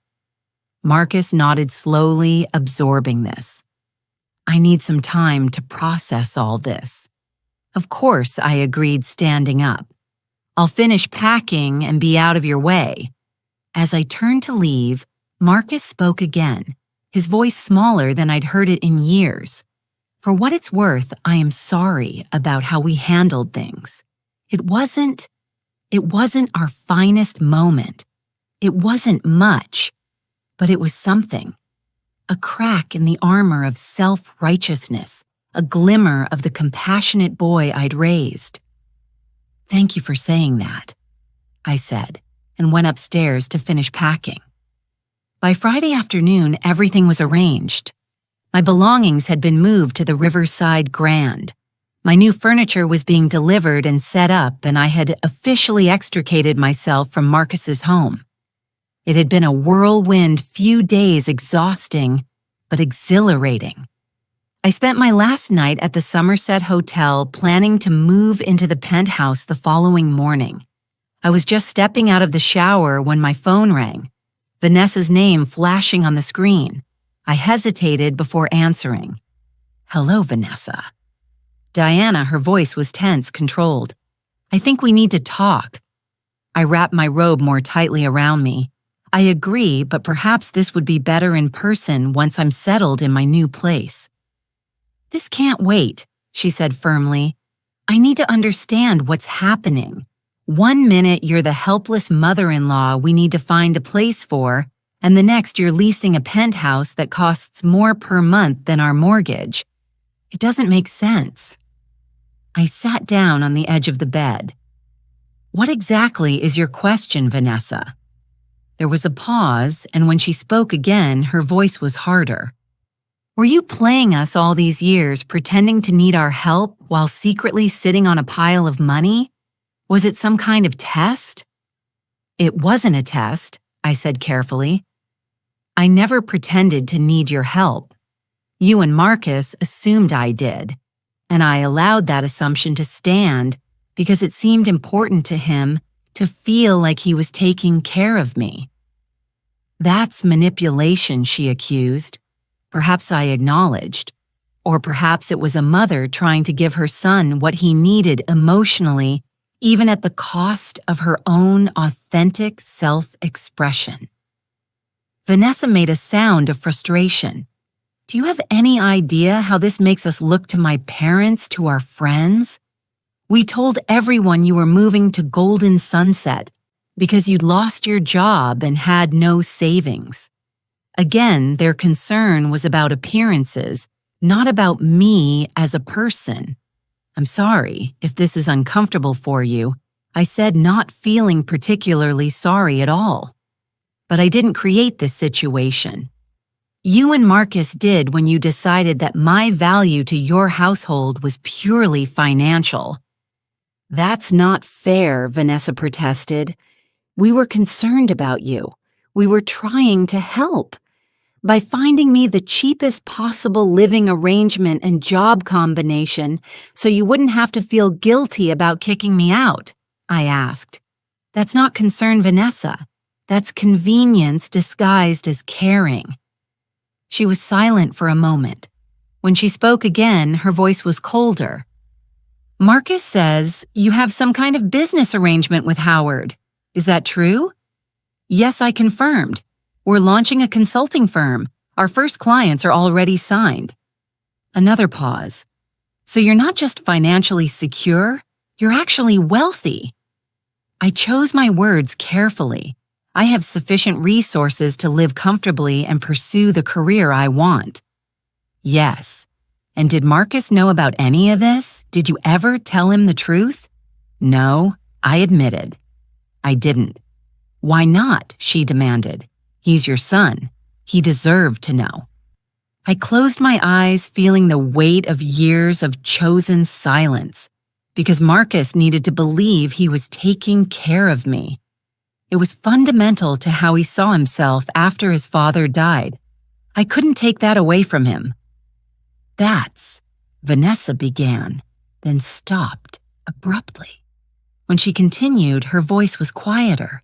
Marcus nodded slowly, absorbing this. "I need some time to process all this." "Of course," I agreed, standing up. "I'll finish packing and be out of your way." As I turned to leave, Marcus spoke again, his voice smaller than I'd heard it in years. For what it's worth, I am sorry about how we handled things. It wasn't our finest moment. It wasn't much, but it was something. A crack in the armor of self-righteousness, a glimmer of the compassionate boy I'd raised. Thank you for saying that, I said, and went upstairs to finish packing. By Friday afternoon, everything was arranged. My belongings had been moved to the Riverside Grand. My new furniture was being delivered and set up, and I had officially extricated myself from Marcus's home. It had been a whirlwind few days, exhausting, but exhilarating. I spent my last night at the Somerset Hotel planning to move into the penthouse the following morning. I was just stepping out of the shower when my phone rang, Vanessa's name flashing on the screen. I hesitated before answering. Hello, Vanessa. Diana, her voice was tense, controlled. I think we need to talk. I wrapped my robe more tightly around me. I agree, but perhaps this would be better in person once I'm settled in my new place. This can't wait, she said firmly. I need to understand what's happening. 1 minute you're the helpless mother-in-law we need to find a place for, and the next you're leasing a penthouse that costs more per month than our mortgage. It doesn't make sense. I sat down on the edge of the bed. What exactly is your question, Vanessa? There was a pause, and when she spoke again, her voice was harder. Were you playing us all these years, pretending to need our help while secretly sitting on a pile of money? Was it some kind of test? It wasn't a test, I said carefully. I never pretended to need your help. You and Marcus assumed I did, and I allowed that assumption to stand because it seemed important to him to feel like he was taking care of me. That's manipulation, she accused. Perhaps I acknowledged. Or perhaps it was a mother trying to give her son what he needed emotionally, even at the cost of her own authentic self-expression. Vanessa made a sound of frustration. Do you have any idea how this makes us look to my parents, to our friends? We told everyone you were moving to Golden Sunset because you'd lost your job and had no savings. Again, their concern was about appearances, not about me as a person. I'm sorry if this is uncomfortable for you. I said not feeling particularly sorry at all. But I didn't create this situation. You and Marcus did when you decided that my value to your household was purely financial. That's not fair, Vanessa protested. We were concerned about you. We were trying to help. By finding me the cheapest possible living arrangement and job combination so you wouldn't have to feel guilty about kicking me out, I asked. That's not concern, Vanessa. That's convenience disguised as caring. She was silent for a moment. When she spoke again, her voice was colder. Marcus says you have some kind of business arrangement with Howard. Is that true? Yes, I confirmed. We're launching a consulting firm. Our first clients are already signed. Another pause. So you're not just financially secure, you're actually wealthy. I chose my words carefully. I have sufficient resources to live comfortably and pursue the career I want. Yes. And did Marcus know about any of this? Did you ever tell him the truth? No, I admitted. I didn't. Why not? She demanded. He's your son. He deserved to know. I closed my eyes, feeling the weight of years of chosen silence, because Marcus needed to believe he was taking care of me. It was fundamental to how he saw himself after his father died. I couldn't take that away from him. Vanessa began, then stopped abruptly. When she continued, her voice was quieter.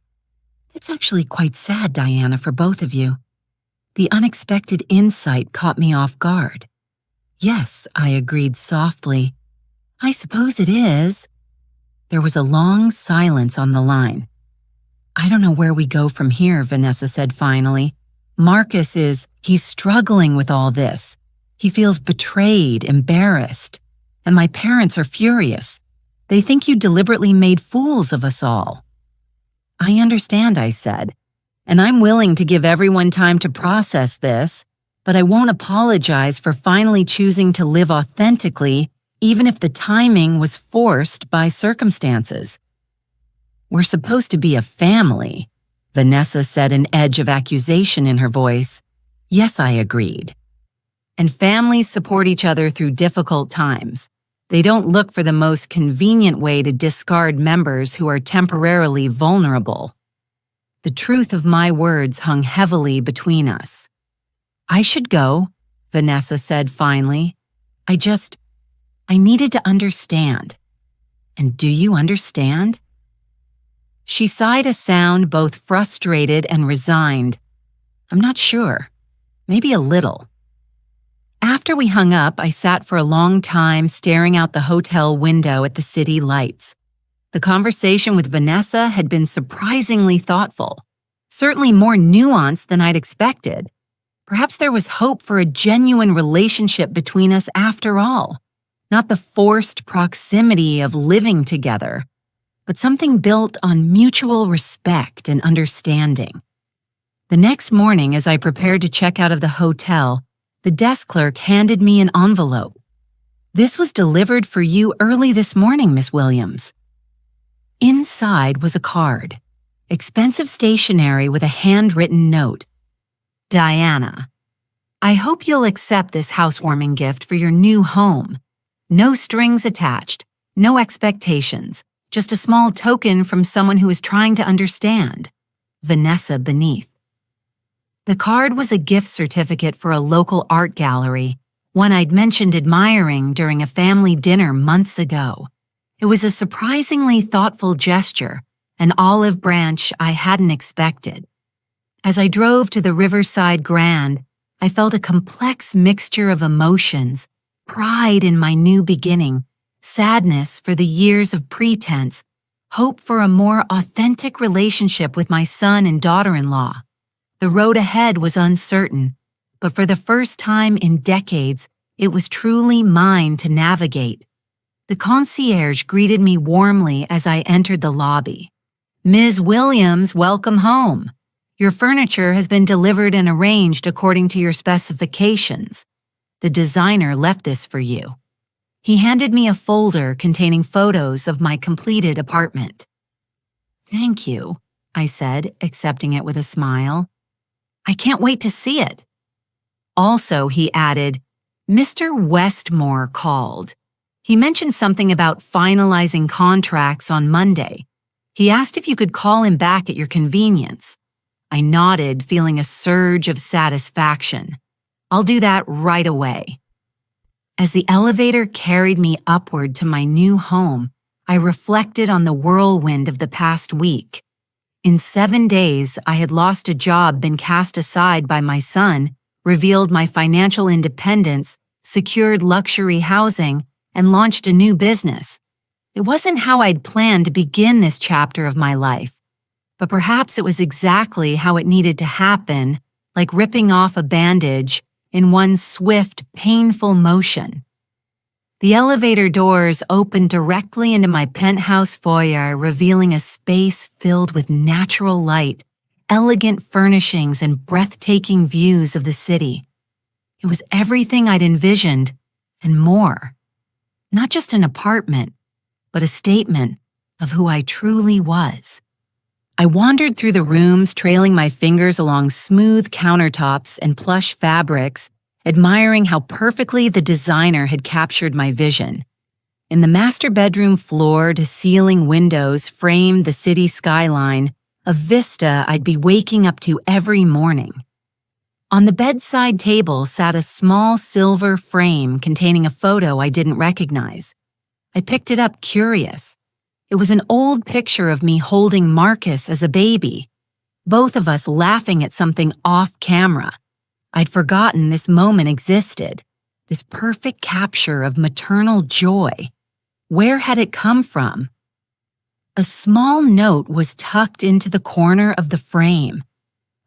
It's actually quite sad, Diana, for both of you. The unexpected insight caught me off guard. Yes, I agreed softly. I suppose it is. There was a long silence on the line. I don't know where we go from here, Vanessa said finally. He's struggling with all this. He feels betrayed, embarrassed. And my parents are furious. They think you deliberately made fools of us all. I understand, I said, and I'm willing to give everyone time to process this, but I won't apologize for finally choosing to live authentically, even if the timing was forced by circumstances. We're supposed to be a family, Vanessa said, an edge of accusation in her voice. Yes, I agreed. And families support each other through difficult times. They don't look for the most convenient way to discard members who are temporarily vulnerable. The truth of my words hung heavily between us. I should go, Vanessa said finally. I needed to understand. And do you understand? She sighed a sound both frustrated and resigned. I'm not sure. Maybe a little. After we hung up, I sat for a long time staring out the hotel window at the city lights. The conversation with Vanessa had been surprisingly thoughtful, certainly more nuanced than I'd expected. Perhaps there was hope for a genuine relationship between us after all, not the forced proximity of living together, but something built on mutual respect and understanding. The next morning, as I prepared to check out of the hotel, the desk clerk handed me an envelope. This was delivered for you early this morning, Miss Williams. Inside was a card, expensive stationery with a handwritten note. Diana, I hope you'll accept this housewarming gift for your new home. No strings attached, no expectations, just a small token from someone who is trying to understand. Vanessa beneath. The card was a gift certificate for a local art gallery, one I'd mentioned admiring during a family dinner months ago. It was a surprisingly thoughtful gesture, an olive branch I hadn't expected. As I drove to the Riverside Grand, I felt a complex mixture of emotions, pride in my new beginning, sadness for the years of pretense, hope for a more authentic relationship with my son and daughter-in-law. The road ahead was uncertain, but for the first time in decades, it was truly mine to navigate. The concierge greeted me warmly as I entered the lobby. Ms. Williams, welcome home. Your furniture has been delivered and arranged according to your specifications. The designer left this for you. He handed me a folder containing photos of my completed apartment. Thank you, I said, accepting it with a smile. I can't wait to see it. Also, he added, Mr. Westmore called. He mentioned something about finalizing contracts on Monday. He asked if you could call him back at your convenience. I nodded, feeling a surge of satisfaction. I'll do that right away. As the elevator carried me upward to my new home, I reflected on the whirlwind of the past week. In 7 days, I had lost a job, been cast aside by my son, revealed my financial independence, secured luxury housing, and launched a new business. It wasn't how I'd planned to begin this chapter of my life, but perhaps it was exactly how it needed to happen, like ripping off a bandage in one swift, painful motion. The elevator doors opened directly into my penthouse foyer, revealing a space filled with natural light, elegant furnishings, and breathtaking views of the city. It was everything I'd envisioned, and more. Not just an apartment, but a statement of who I truly was. I wandered through the rooms, trailing my fingers along smooth countertops and plush fabrics, admiring how perfectly the designer had captured my vision. In the master bedroom, floor-to-ceiling windows framed the city skyline, a vista I'd be waking up to every morning. On the bedside table sat a small silver frame containing a photo I didn't recognize. I picked it up, curious. It was an old picture of me holding Marcus as a baby, both of us laughing at something off-camera. I'd forgotten this moment existed, this perfect capture of maternal joy. Where had it come from? A small note was tucked into the corner of the frame.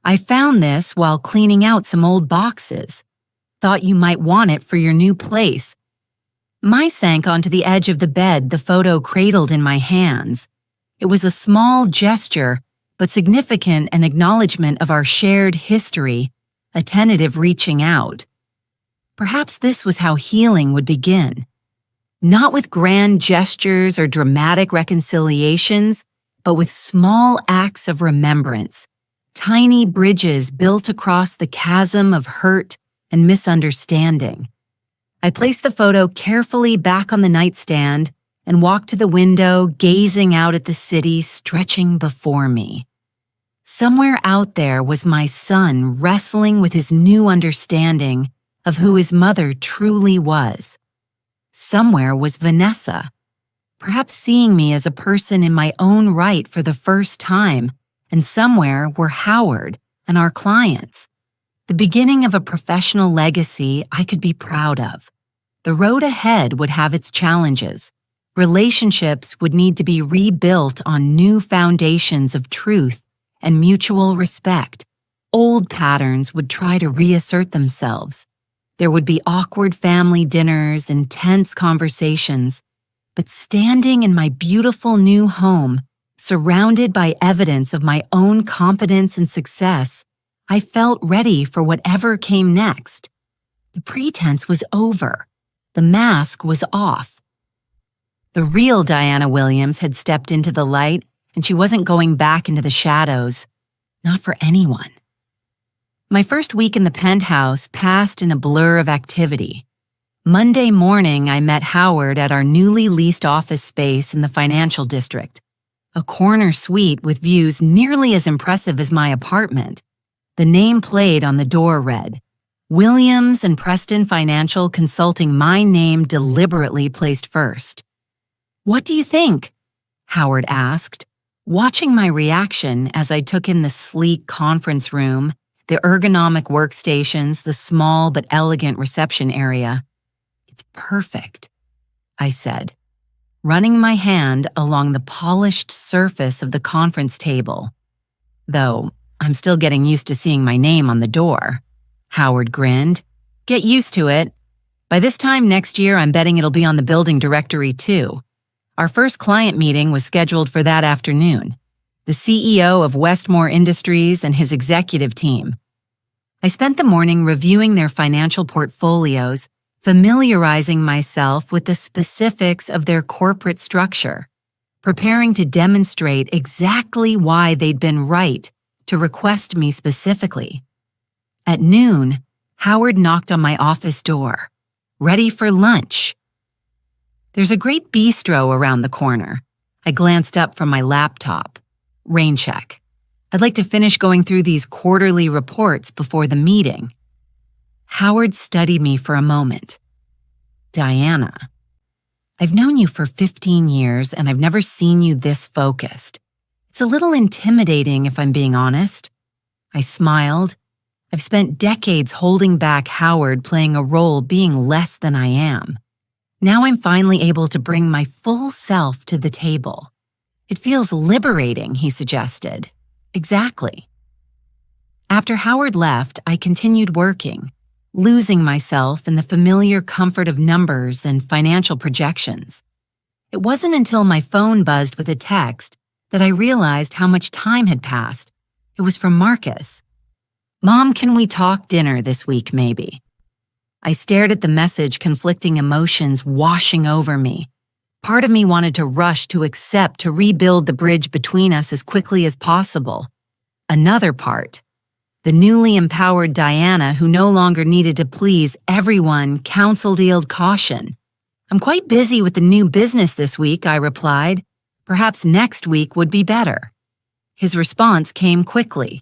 I found this while cleaning out some old boxes. Thought you might want it for your new place. I sank onto the edge of the bed, the photo cradled in my hands. It was a small gesture, but significant, an acknowledgement of our shared history, a tentative reaching out. Perhaps this was how healing would begin. Not with grand gestures or dramatic reconciliations, but with small acts of remembrance, tiny bridges built across the chasm of hurt and misunderstanding. I placed the photo carefully back on the nightstand and walked to the window, gazing out at the city stretching before me. Somewhere out there was my son wrestling with his new understanding of who his mother truly was. Somewhere was Vanessa, perhaps seeing me as a person in my own right for the first time, and somewhere were Howard and our clients. The beginning of a professional legacy I could be proud of. The road ahead would have its challenges. Relationships would need to be rebuilt on new foundations of truth and mutual respect. Old patterns would try to reassert themselves. There would be awkward family dinners and tense conversations. But standing in my beautiful new home, surrounded by evidence of my own competence and success, I felt ready for whatever came next. The pretense was over. The mask was off. The real Diana Williams had stepped into the light, and she wasn't going back into the shadows. Not for anyone. My first week in the penthouse passed in a blur of activity. Monday morning, I met Howard at our newly leased office space in the financial district, a corner suite with views nearly as impressive as my apartment. The nameplate on the door read, Williams and Preston Financial Consulting, my name deliberately placed first. "What do you think?" Howard asked, watching my reaction as I took in the sleek conference room, the ergonomic workstations, the small but elegant reception area. "It's perfect," I said, running my hand along the polished surface of the conference table. Though I'm still getting used to seeing my name on the door. Howard grinned. "Get used to it. By this time next year, I'm betting it'll be on the building directory too. Our first client meeting was scheduled for that afternoon. The CEO of Westmore Industries and his executive team. I spent the morning reviewing their financial portfolios, familiarizing myself with the specifics of their corporate structure, preparing to demonstrate exactly why they'd been right to request me specifically. At noon, Howard knocked on my office door. "Ready for lunch?" "There's a great bistro around the corner." I glanced up from my laptop. Rain check. "I'd like to finish going through these quarterly reports before the meeting." Howard studied me for a moment. "Diana, I've known you for 15 years and I've never seen you this focused. It's a little intimidating if I'm being honest." I smiled. I've spent decades holding back Howard, playing a role being less than I am. Now I'm finally able to bring my full self to the table. "It feels liberating," he suggested. "Exactly." After Howard left, I continued working, losing myself in the familiar comfort of numbers and financial projections. It wasn't until my phone buzzed with a text that I realized how much time had passed. It was from Marcus. "Mom, can we talk dinner this week, maybe?" I stared at the message, conflicting emotions washing over me. Part of me wanted to rush to accept, to rebuild the bridge between us as quickly as possible. Another part, the newly empowered Diana who no longer needed to please everyone, counseled caution. "I'm quite busy with the new business this week," I replied. "Perhaps next week would be better." His response came quickly.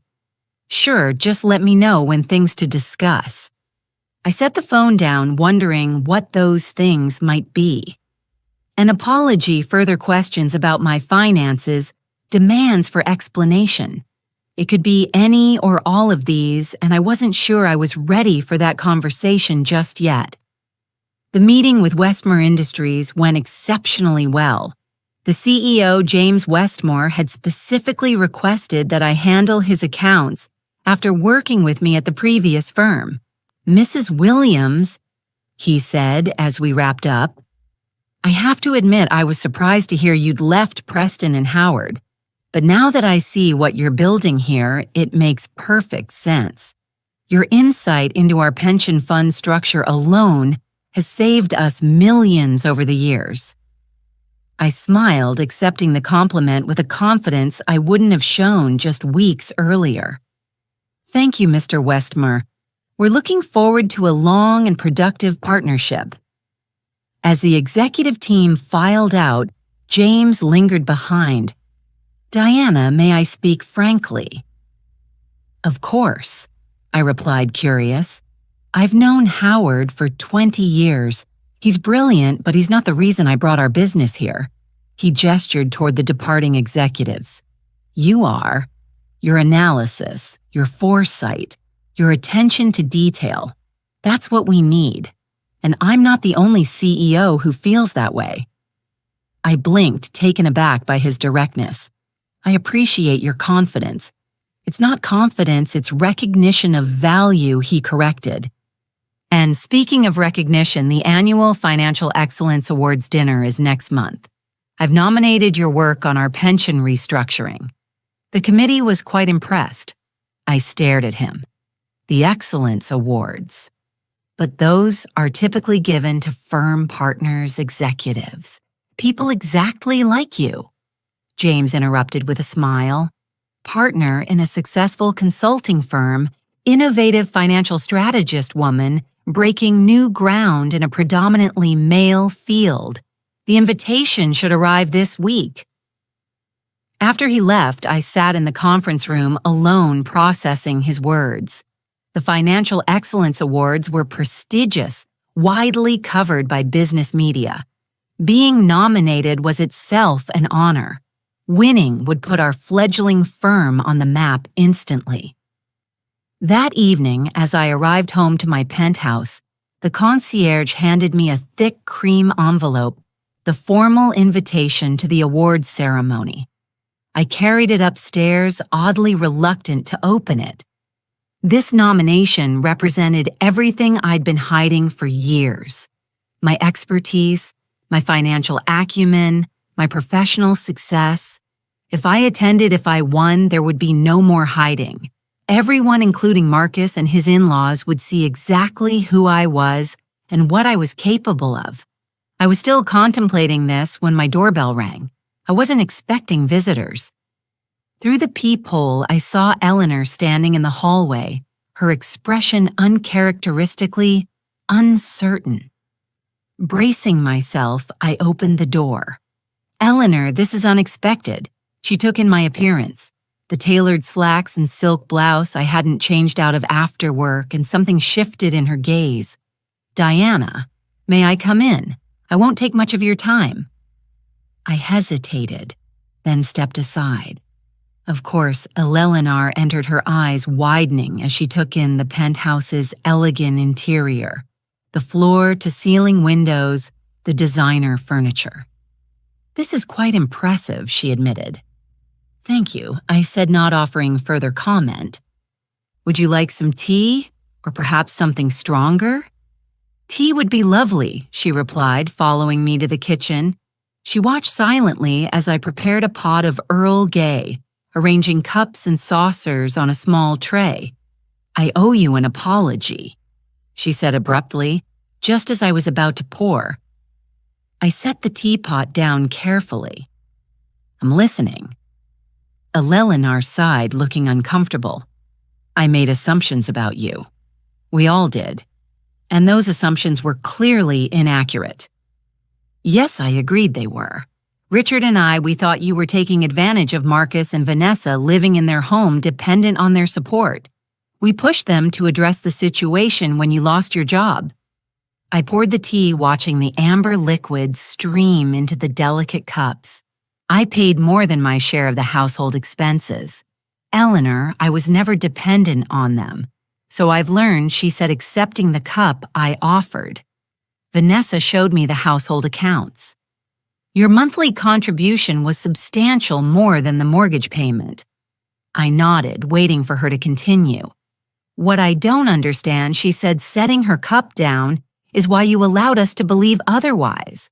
"Sure, just let me know when things to discuss." I set the phone down, wondering what those things might be. An apology, further questions about my finances, demands for explanation. It could be any or all of these, and I wasn't sure I was ready for that conversation just yet. The meeting with Westmore Industries went exceptionally well. The CEO, James Westmore, had specifically requested that I handle his accounts after working with me at the previous firm. Mrs. Williams, he said as we wrapped up, I have to admit I was surprised to hear you'd left Preston and Howard, but now that I see what you're building here, it makes perfect sense. Your insight into our pension fund structure alone has saved us millions over the years. I smiled, accepting the compliment with a confidence I wouldn't have shown just weeks earlier. Thank you, Mr. Westmore. We're looking forward to a long and productive partnership. As the executive team filed out, James lingered behind. Diana, may I speak frankly? Of course, I replied, curious. I've known Howard for 20 years. He's brilliant, but he's not the reason I brought our business here. He gestured toward the departing executives. You are. Your analysis, your foresight, your attention to detail. That's what we need. And I'm not the only CEO who feels that way. I blinked, taken aback by his directness. I appreciate your confidence. It's not confidence, it's recognition of value, he corrected. And speaking of recognition, the annual Financial Excellence Awards dinner is next month. I've nominated your work on our pension restructuring. The committee was quite impressed. I stared at him. The Excellence Awards. But those are typically given to firm partners, executives, people exactly like you. James interrupted with a smile. Partner in a successful consulting firm, innovative financial strategist woman, breaking new ground in a predominantly male field. The invitation should arrive this week. After he left, I sat in the conference room alone processing his words. The Financial Excellence Awards were prestigious, widely covered by business media. Being nominated was itself an honor. Winning would put our fledgling firm on the map instantly. That evening, as I arrived home to my penthouse, the concierge handed me a thick cream envelope, the formal invitation to the awards ceremony. I carried it upstairs, oddly reluctant to open it. This nomination represented everything I'd been hiding for years. My expertise, my financial acumen, my professional success. If I attended, if I won, there would be no more hiding. Everyone, including Marcus and his in-laws, would see exactly who I was and what I was capable of. I was still contemplating this when my doorbell rang. I wasn't expecting visitors. Through the peephole, I saw Eleanor standing in the hallway, her expression uncharacteristically uncertain. Bracing myself, I opened the door. Eleanor, this is unexpected. She took in my appearance. The tailored slacks and silk blouse I hadn't changed out of after work, and something shifted in her gaze. Diana, may I come in? I won't take much of your time. I hesitated, then stepped aside. Of course, Eleanor entered, her eyes widening as she took in the penthouse's elegant interior, the floor-to-ceiling windows, the designer furniture. This is quite impressive, she admitted. Thank you, I said, not offering further comment. Would you like some tea, or perhaps something stronger? Tea would be lovely, she replied, following me to the kitchen. She watched silently as I prepared a pot of Earl Grey, arranging cups and saucers on a small tray. I owe you an apology, she said abruptly, just as I was about to pour. I set the teapot down carefully. I'm listening. Eleanor sighed, looking uncomfortable. I made assumptions about you. We all did. And those assumptions were clearly inaccurate. Yes, I agreed they were. Richard and I, we thought you were taking advantage of Marcus and Vanessa living in their home dependent on their support. We pushed them to address the situation when you lost your job. I poured the tea, watching the amber liquid stream into the delicate cups. I paid more than my share of the household expenses. Eleanor, I was never dependent on them. So I've learned, she said, accepting the cup I offered. Vanessa showed me the household accounts. Your monthly contribution was substantial more than the mortgage payment. I nodded, waiting for her to continue. What I don't understand, she said, setting her cup down is why you allowed us to believe otherwise.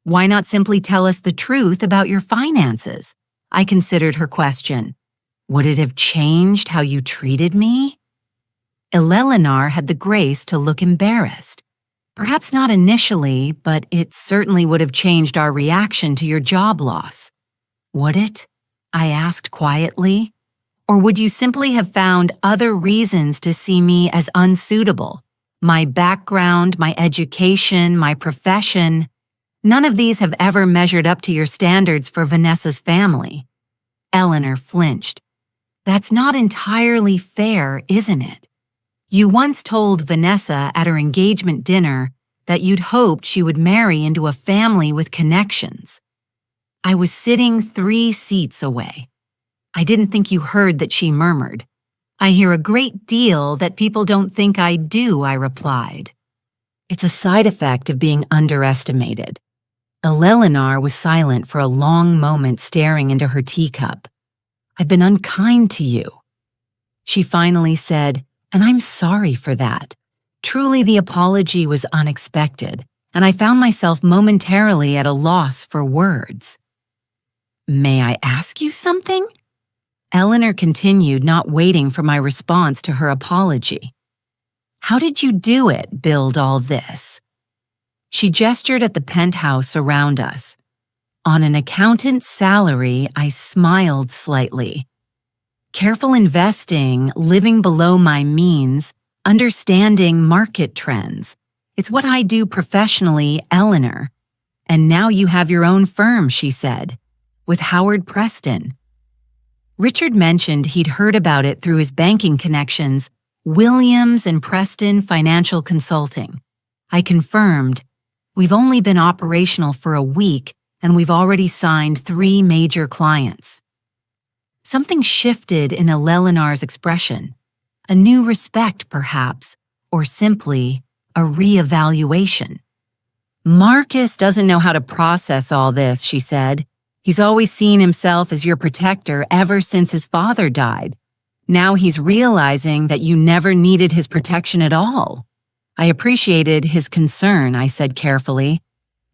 Why not simply tell us the truth about your finances? I considered her question. Would it have changed how you treated me? Eleanor had the grace to look embarrassed. Perhaps not initially, but it certainly would have changed our reaction to your job loss. Would it? I asked quietly. Or would you simply have found other reasons to see me as unsuitable? My background, my education, my profession, none of these have ever measured up to your standards for Vanessa's family. Eleanor flinched. That's not entirely fair, isn't it? You once told Vanessa at her engagement dinner that you'd hoped she would marry into a family with connections. I was sitting 3 seats away. I didn't think you heard that she murmured. I hear a great deal that people don't think I do, I replied. It's a side effect of being underestimated. Eleanor was silent for a long moment, staring into her teacup. I've been unkind to you. She finally said, and I'm sorry for that. Truly, the apology was unexpected, and I found myself momentarily at a loss for words. May I ask you something? Eleanor continued, not waiting for my response to her apology. How did you do it, build all this? She gestured at the penthouse around us. On an accountant's salary, I smiled slightly. Careful investing, living below my means, understanding market trends. It's what I do professionally, Eleanor. And now you have your own firm, she said, with Howard Preston. Richard mentioned he'd heard about it through his banking connections, Williams and Preston Financial Consulting. I confirmed, we've only been operational for a week and we've already signed 3 major clients. Something shifted in Eleanor's expression. A new respect, perhaps, or simply a reevaluation. Marcus doesn't know how to process all this, she said. He's always seen himself as your protector ever since his father died. Now he's realizing that you never needed his protection at all. I appreciated his concern, I said carefully.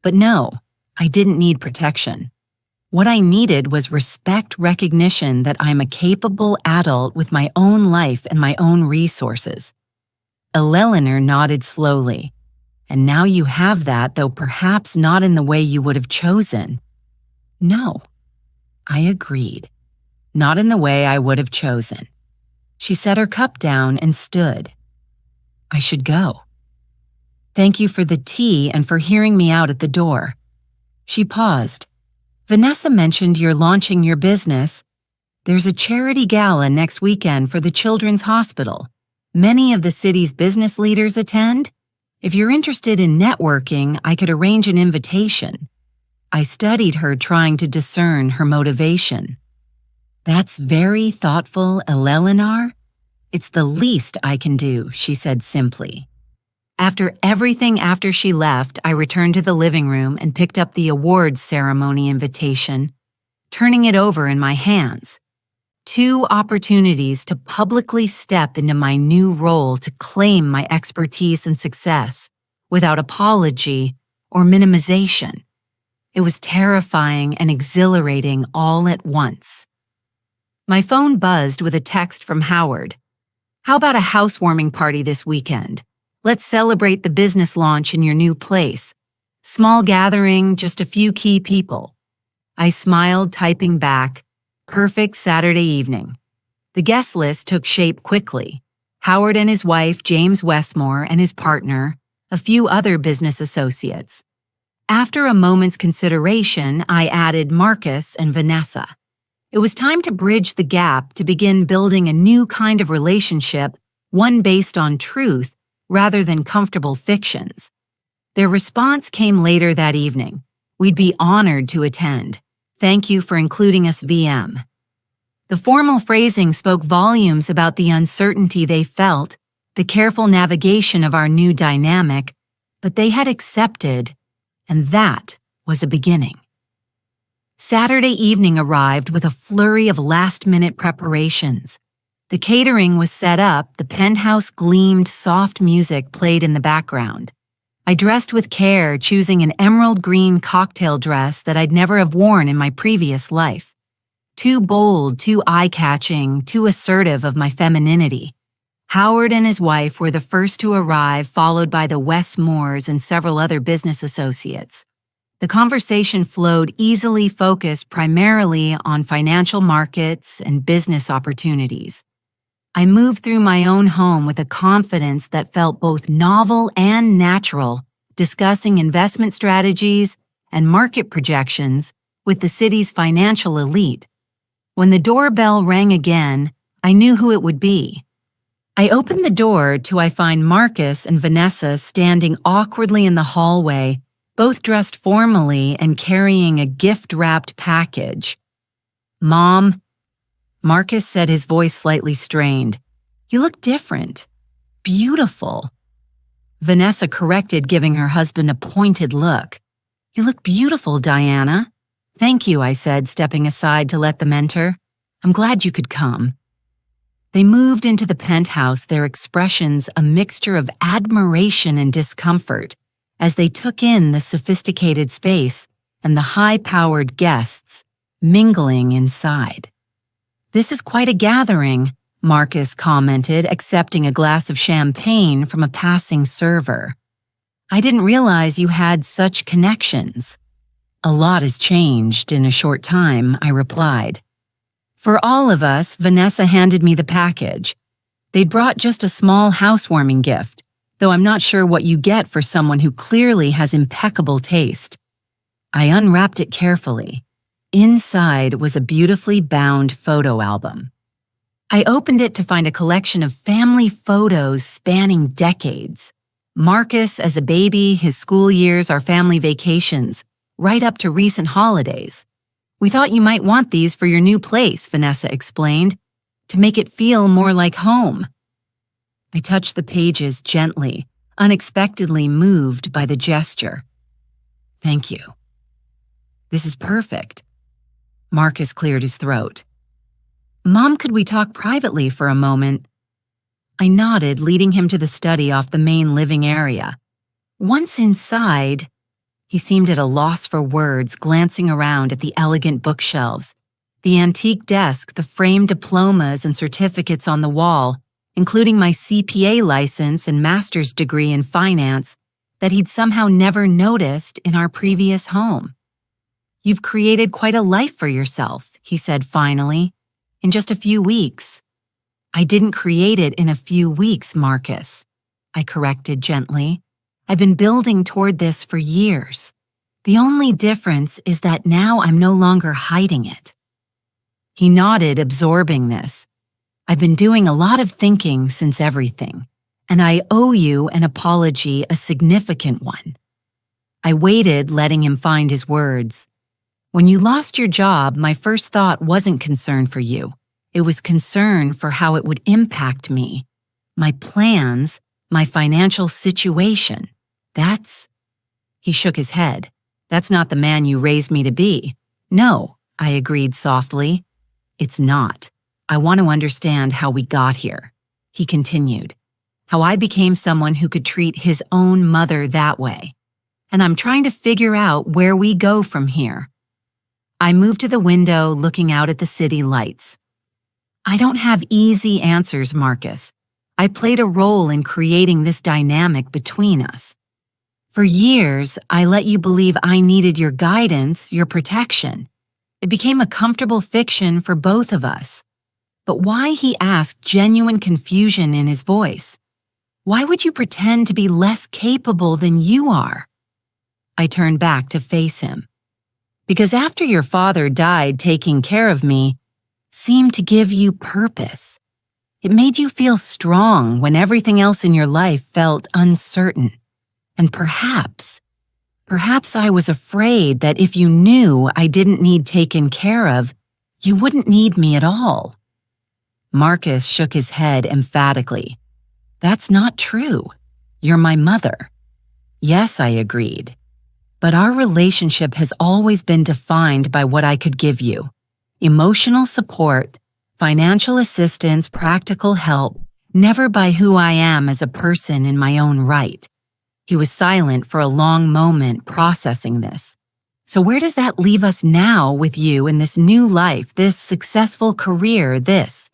But no, I didn't need protection. What I needed was respect, recognition that I'm a capable adult with my own life and my own resources. Eleanor nodded slowly. And now you have that, though perhaps not in the way you would have chosen. No, I agreed. Not in the way I would have chosen. She set her cup down and stood. I should go. Thank you for the tea and for hearing me out at the door. She paused. Vanessa mentioned you're launching your business. There's a charity gala next weekend for the Children's Hospital. Many of the city's business leaders attend. If you're interested in networking, I could arrange an invitation. I studied her, trying to discern her motivation. That's very thoughtful, Eleanor. It's the least I can do, she said simply. After she left, I returned to the living room and picked up the awards ceremony invitation, turning it over in my hands. 2 opportunities to publicly step into my new role to claim my expertise and success without apology or minimization. It was terrifying and exhilarating all at once. My phone buzzed with a text from Howard. How about a housewarming party this weekend? Let's celebrate the business launch in your new place. Small gathering, just a few key people. I smiled, typing back, perfect Saturday evening. The guest list took shape quickly. Howard and his wife, James Westmore, and his partner, a few other business associates. After a moment's consideration, I added Marcus and Vanessa. It was time to bridge the gap to begin building a new kind of relationship, one based on truth rather than comfortable fictions. Their response came later that evening. We'd be honored to attend. Thank you for including us, VM. The formal phrasing spoke volumes about the uncertainty they felt, the careful navigation of our new dynamic, but they had accepted, and that was a beginning. Saturday evening arrived with a flurry of last-minute preparations. The catering was set up, the penthouse gleamed, soft music played in the background. I dressed with care, choosing an emerald green cocktail dress that I'd never have worn in my previous life. Too bold, too eye-catching, too assertive of my femininity. Howard and his wife were the first to arrive, followed by the Wes Moores and several other business associates. The conversation flowed easily, focused primarily on financial markets and business opportunities. I moved through my own home with a confidence that felt both novel and natural, discussing investment strategies and market projections with the city's financial elite. When the doorbell rang again, I knew who it would be. I opened the door I find Marcus and Vanessa standing awkwardly in the hallway, both dressed formally and carrying a gift-wrapped package. "Mom," Marcus said, his voice slightly strained. "You look different. Beautiful." Vanessa corrected, giving her husband a pointed look. "You look beautiful, Diana." "Thank you," I said, stepping aside to let them enter. "I'm glad you could come." They moved into the penthouse, their expressions a mixture of admiration and discomfort, as they took in the sophisticated space and the high-powered guests mingling inside. "This is quite a gathering," Marcus commented, accepting a glass of champagne from a passing server. "I didn't realize you had such connections." "A lot has changed in a short time," I replied. For all of us, Vanessa handed me the package. They'd brought just a small housewarming gift, though I'm not sure what you get for someone who clearly has impeccable taste. I unwrapped it carefully. Inside was a beautifully bound photo album. I opened it to find a collection of family photos spanning decades. Marcus as a baby, his school years, our family vacations, right up to recent holidays. "We thought you might want these for your new place," Vanessa explained, "to make it feel more like home." I touched the pages gently, unexpectedly moved by the gesture. "Thank you. This is perfect." Marcus cleared his throat. "Mom, could we talk privately for a moment?" I nodded, leading him to the study off the main living area. Once inside, he seemed at a loss for words, glancing around at the elegant bookshelves, the antique desk, the framed diplomas and certificates on the wall, including my CPA license and master's degree in finance that he'd somehow never noticed in our previous home. "You've created quite a life for yourself," he said finally, "in just a few weeks." "I didn't create it in a few weeks, Marcus," I corrected gently. "I've been building toward this for years. The only difference is that now I'm no longer hiding it." He nodded, absorbing this. "I've been doing a lot of thinking since everything, and I owe you an apology, a significant one." I waited, letting him find his words. "When you lost your job, my first thought wasn't concern for you. It was concern for how it would impact me, my plans, my financial situation. He shook his head. "That's not the man you raised me to be." "No," I agreed softly. "It's not. I want to understand how we got here," he continued. "How I became someone who could treat his own mother that way. And I'm trying to figure out where we go from here." I moved to the window, looking out at the city lights. "I don't have easy answers, Marcus. I played a role in creating this dynamic between us. For years, I let you believe I needed your guidance, your protection. It became a comfortable fiction for both of us." But why, he asked, genuine confusion in his voice. "Why would you pretend to be less capable than you are?" I turned back to face him. "Because after your father died, taking care of me seemed to give you purpose. It made you feel strong when everything else in your life felt uncertain. And perhaps I was afraid that if you knew I didn't need taken care of, you wouldn't need me at all." Marcus shook his head emphatically. "That's not true. You're my mother." "Yes," I agreed. but our relationship has always been defined by what I could give you. Emotional support, financial assistance, practical help, never by who I am as a person in my own right." He was silent for a long moment, processing this. "So where does that leave us now with you in this new life, this successful career, this?"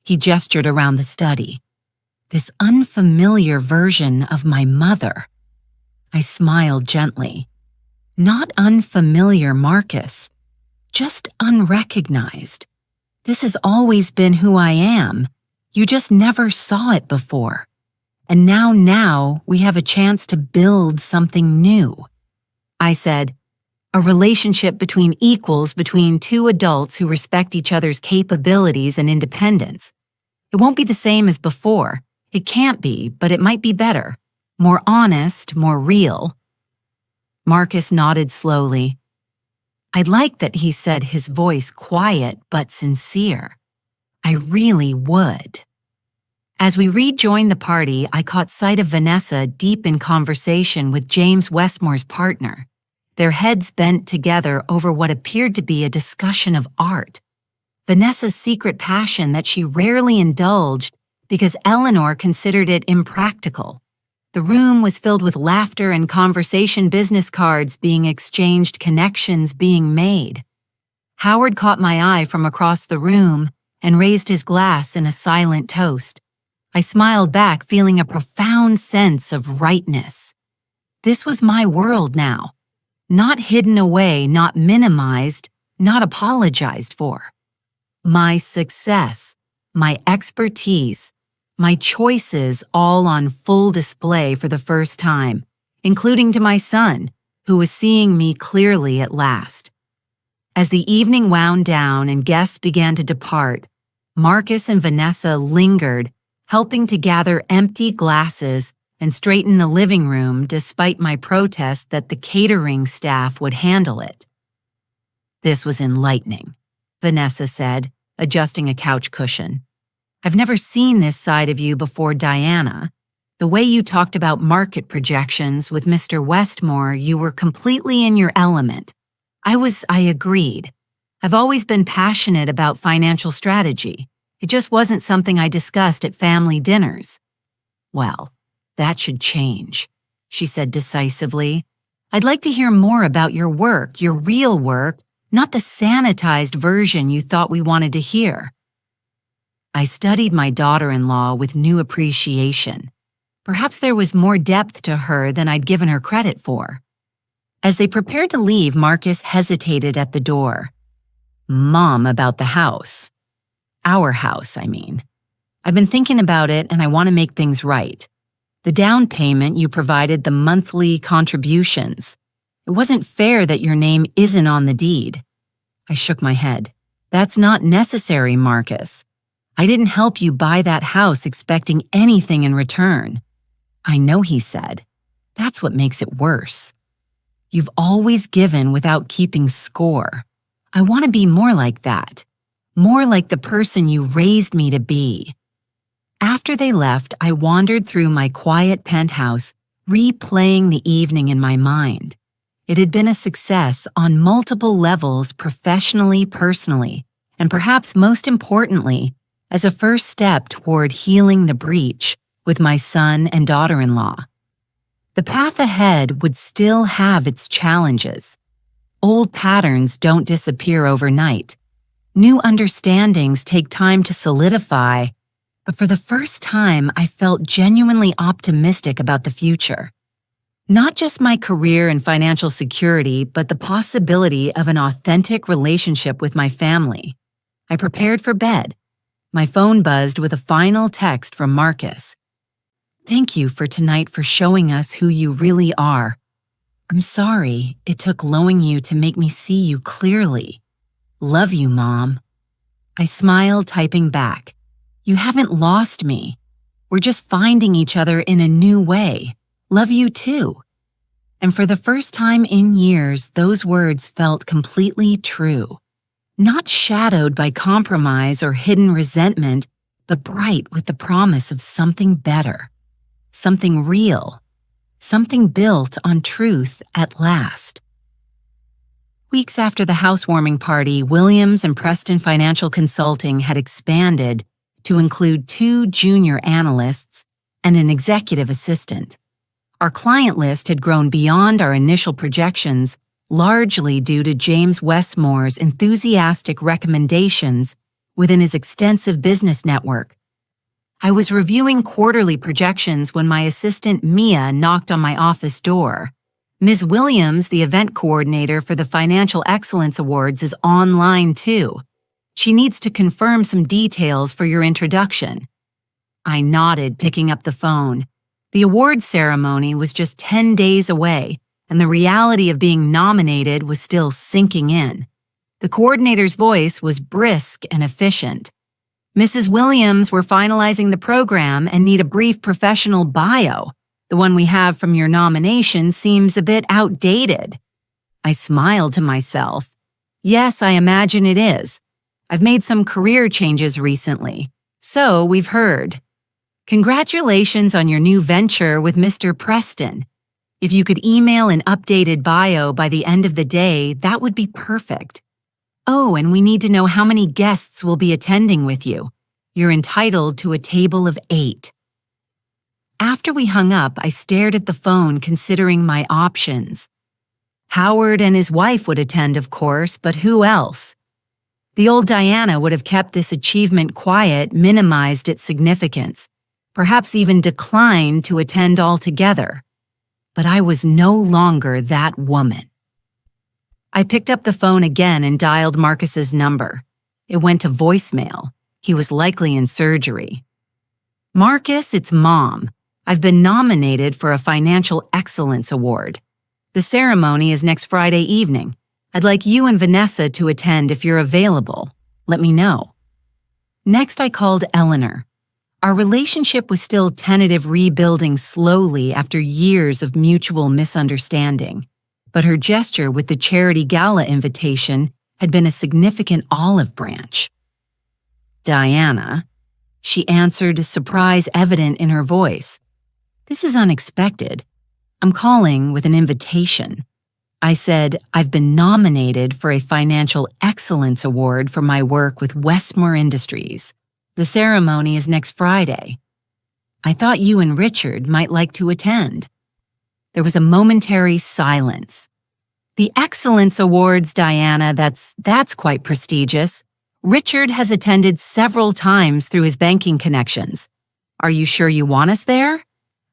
He gestured around the study. "This unfamiliar version of my mother." I smiled gently. "Not unfamiliar, Marcus. Just unrecognized. This has always been who I am. You just never saw it before. And now we have a chance to build something new." I said, "A relationship between equals, between two adults who respect each other's capabilities and independence. It won't be the same as before. It can't be, but it might be better. More honest, more real." Marcus nodded slowly. I liked that he said, his voice quiet but sincere. "I really would." As we rejoined the party, I caught sight of Vanessa deep in conversation with James Westmore's partner, their heads bent together over what appeared to be a discussion of art. Vanessa's secret passion that she rarely indulged because Eleanor considered it impractical. The room was filled with laughter and conversation, business cards being exchanged, connections being made. Howard caught my eye from across the room and raised his glass in a silent toast. I smiled back, feeling a profound sense of rightness. This was my world now. Not hidden away, not minimized, not apologized for. My success, my expertise, my choices all on full display for the first time, including to my son, who was seeing me clearly at last. As the evening wound down and guests began to depart, Marcus and Vanessa lingered, helping to gather empty glasses and straighten the living room despite my protest that the catering staff would handle it. "This was enlightening," Vanessa said, adjusting a couch cushion. "I've never seen this side of you before, Diana. The way you talked about market projections with Mr. Westmore, you were completely in your element. I agreed. I've always been passionate about financial strategy. It just wasn't something I discussed at family dinners." "Well, that should change," she said decisively. "I'd like to hear more about your work, your real work, not the sanitized version you thought we wanted to hear." I studied my daughter-in-law with new appreciation. Perhaps there was more depth to her than I'd given her credit for. As they prepared to leave, Marcus hesitated at the door. "Mom, about the house. Our house, I mean. I've been thinking about it and I want to make things right. The down payment you provided, the monthly contributions. It wasn't fair that your name isn't on the deed." I shook my head. "That's not necessary, Marcus. I didn't help you buy that house expecting anything in return." "I know," he said. "That's what makes it worse. You've always given without keeping score. I want to be more like that. More like the person you raised me to be." After they left, I wandered through my quiet penthouse, replaying the evening in my mind. It had been a success on multiple levels, professionally, personally, and perhaps most importantly, as a first step toward healing the breach with my son and daughter-in-law. The path ahead would still have its challenges. Old patterns don't disappear overnight. New understandings take time to solidify, but for the first time, I felt genuinely optimistic about the future. Not just my career and financial security, but the possibility of an authentic relationship with my family. I prepared for bed. My phone buzzed with a final text from Marcus. "Thank you for tonight for showing us who you really are. I'm sorry it took lowing you to make me see you clearly. Love you, Mom." I smiled, typing back. "You haven't lost me. We're just finding each other in a new way. Love you too." And for the first time in years, those words felt completely true. Not shadowed by compromise or hidden resentment, but bright with the promise of something better. Something real. something built on truth at last. Weeks after the housewarming party, Williams and Preston Financial Consulting had expanded to include 2 junior analysts and an executive assistant. Our client list had grown beyond our initial projections, largely due to James Westmore's enthusiastic recommendations within his extensive business network. I was reviewing quarterly projections when my assistant Mia knocked on my office door. Ms. Williams, the event coordinator for the Financial Excellence Awards, is online too. She needs to confirm some details for your introduction. I nodded, picking up the phone. The awards ceremony was just 10 days away, and the reality of being nominated was still sinking in. The coordinator's voice was brisk and efficient. Mrs. Williams, we're finalizing the program and need a brief professional bio. The one we have from your nomination seems a bit outdated. I smiled to myself. Yes, I imagine it is. I've made some career changes recently. So we've heard. Congratulations on your new venture with Mr. Preston. If you could email an updated bio by the end of the day, that would be perfect. Oh, and we need to know how many guests will be attending with you. You're entitled to a table of 8. After we hung up, I stared at the phone, considering my options. Howard and his wife would attend, of course, but who else? The old Diana would have kept this achievement quiet, minimized its significance, perhaps even declined to attend altogether. But I was no longer that woman. I picked up the phone again and dialed Marcus's number. It went to voicemail. He was likely in surgery. Marcus, it's Mom. I've been nominated for a Financial Excellence Award. The ceremony is next Friday evening. I'd like you and Vanessa to attend if you're available. Let me know. Next, I called Eleanor. Our relationship was still tentative, rebuilding slowly after years of mutual misunderstanding, but her gesture with the charity gala invitation had been a significant olive branch. Diana, she answered, surprise evident in her voice. This is unexpected. I'm calling with an invitation. I said, I've been nominated for a Financial Excellence Award for my work with Westmore Industries. The ceremony is next Friday. I thought you and Richard might like to attend. There was a momentary silence. The Excellence Awards, Diana, that's quite prestigious. Richard has attended several times through his banking connections. Are you sure you want us there?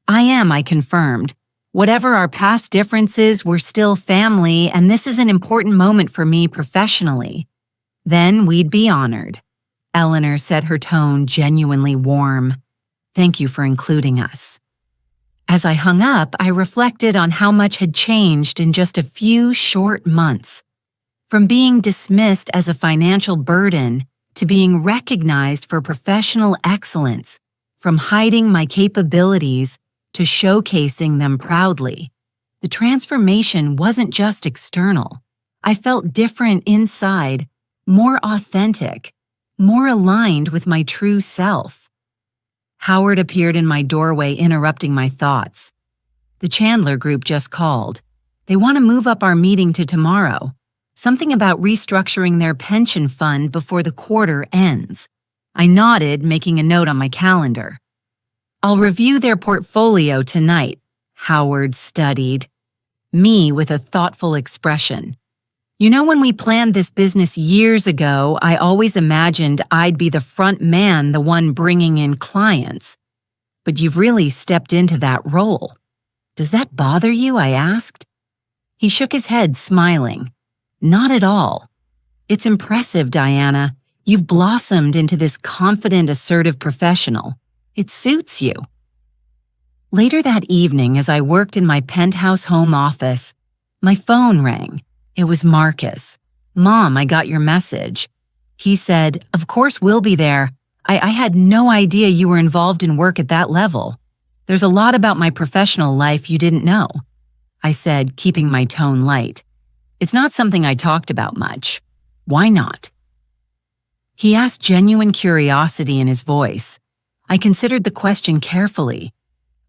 I am, I confirmed. Whatever our past differences, we're still family, and this is an important moment for me professionally. Then we'd be honored. Eleanor said, her tone genuinely warm. Thank you for including us. As I hung up, I reflected on how much had changed in just a few short months. From being dismissed as a financial burden to being recognized for professional excellence, from hiding my capabilities to showcasing them proudly. The transformation wasn't just external. I felt different inside, more authentic, more aligned with my true self. Howard appeared in my doorway, interrupting my thoughts. The Chandler group just called. They want to move up our meeting to tomorrow. Something about restructuring their pension fund before the quarter ends. I nodded, making a note on my calendar. I'll review their portfolio tonight, Howard studied. Me with a thoughtful expression. You know, when we planned this business years ago, I always imagined I'd be the front man, the one bringing in clients. But you've really stepped into that role. Does that bother you? I asked. He shook his head, smiling. Not at all. It's impressive, Diana. You've blossomed into this confident, assertive professional. It suits you. Later that evening, as I worked in my penthouse home office, my phone rang. It was Marcus. Mom, I got your message. He said, of course we'll be there. I had no idea you were involved in work at that level. There's a lot about my professional life you didn't know. I said, keeping my tone light. It's not something I talked about much. Why not? He asked, genuine curiosity in his voice. I considered the question carefully.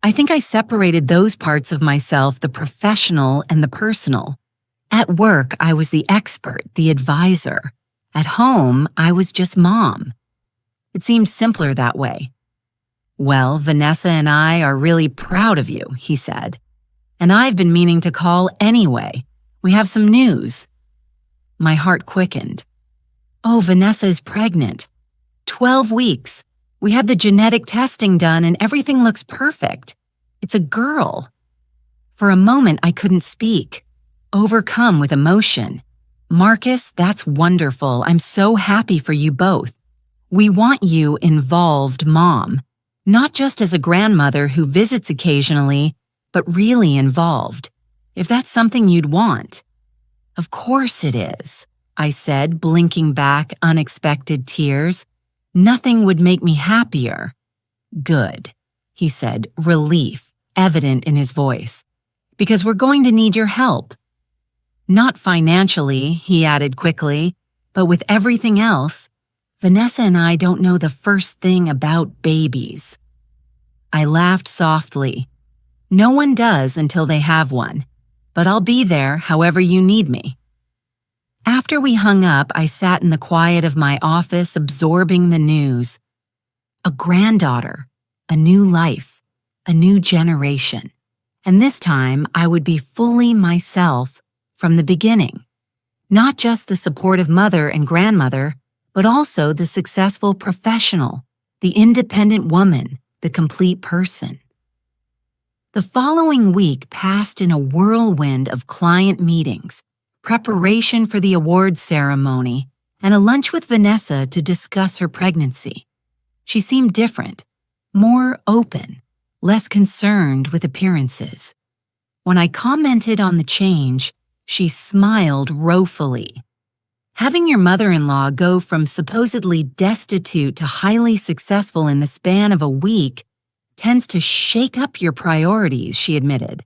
I think I separated those parts of myself, the professional and the personal. At work, I was the expert, the advisor. At home, I was just mom. It seemed simpler that way. "Well, Vanessa and I are really proud of you," he said. "And I've been meaning to call anyway. We have some news." My heart quickened. "Oh, Vanessa is pregnant. 12 weeks. We had the genetic testing done and everything looks perfect. It's a girl." For a moment, I couldn't speak, overcome with emotion. "Marcus, that's wonderful. I'm so happy for you both. We want you involved, Mom. Not just as a grandmother who visits occasionally, but really involved. If that's something you'd want." "Of course it is," I said, blinking back unexpected tears. "Nothing would make me happier." "Good," he said, relief evident in his voice. "Because we're going to need your help." "Not financially," he added quickly, "but with everything else. Vanessa and I don't know the first thing about babies." I laughed softly. "No one does until they have one, but I'll be there however you need me." After we hung up, I sat in the quiet of my office absorbing the news. A granddaughter, a new life, a new generation. And this time, I would be fully myself from the beginning. Not just the supportive mother and grandmother, but also the successful professional, the independent woman, the complete person. The following week passed in a whirlwind of client meetings, preparation for the awards ceremony, and a lunch with Vanessa to discuss her pregnancy. She seemed different, more open, less concerned with appearances. When I commented on the change, she smiled woefully. "Having your mother-in-law go from supposedly destitute to highly successful in the span of a week tends to shake up your priorities," she admitted.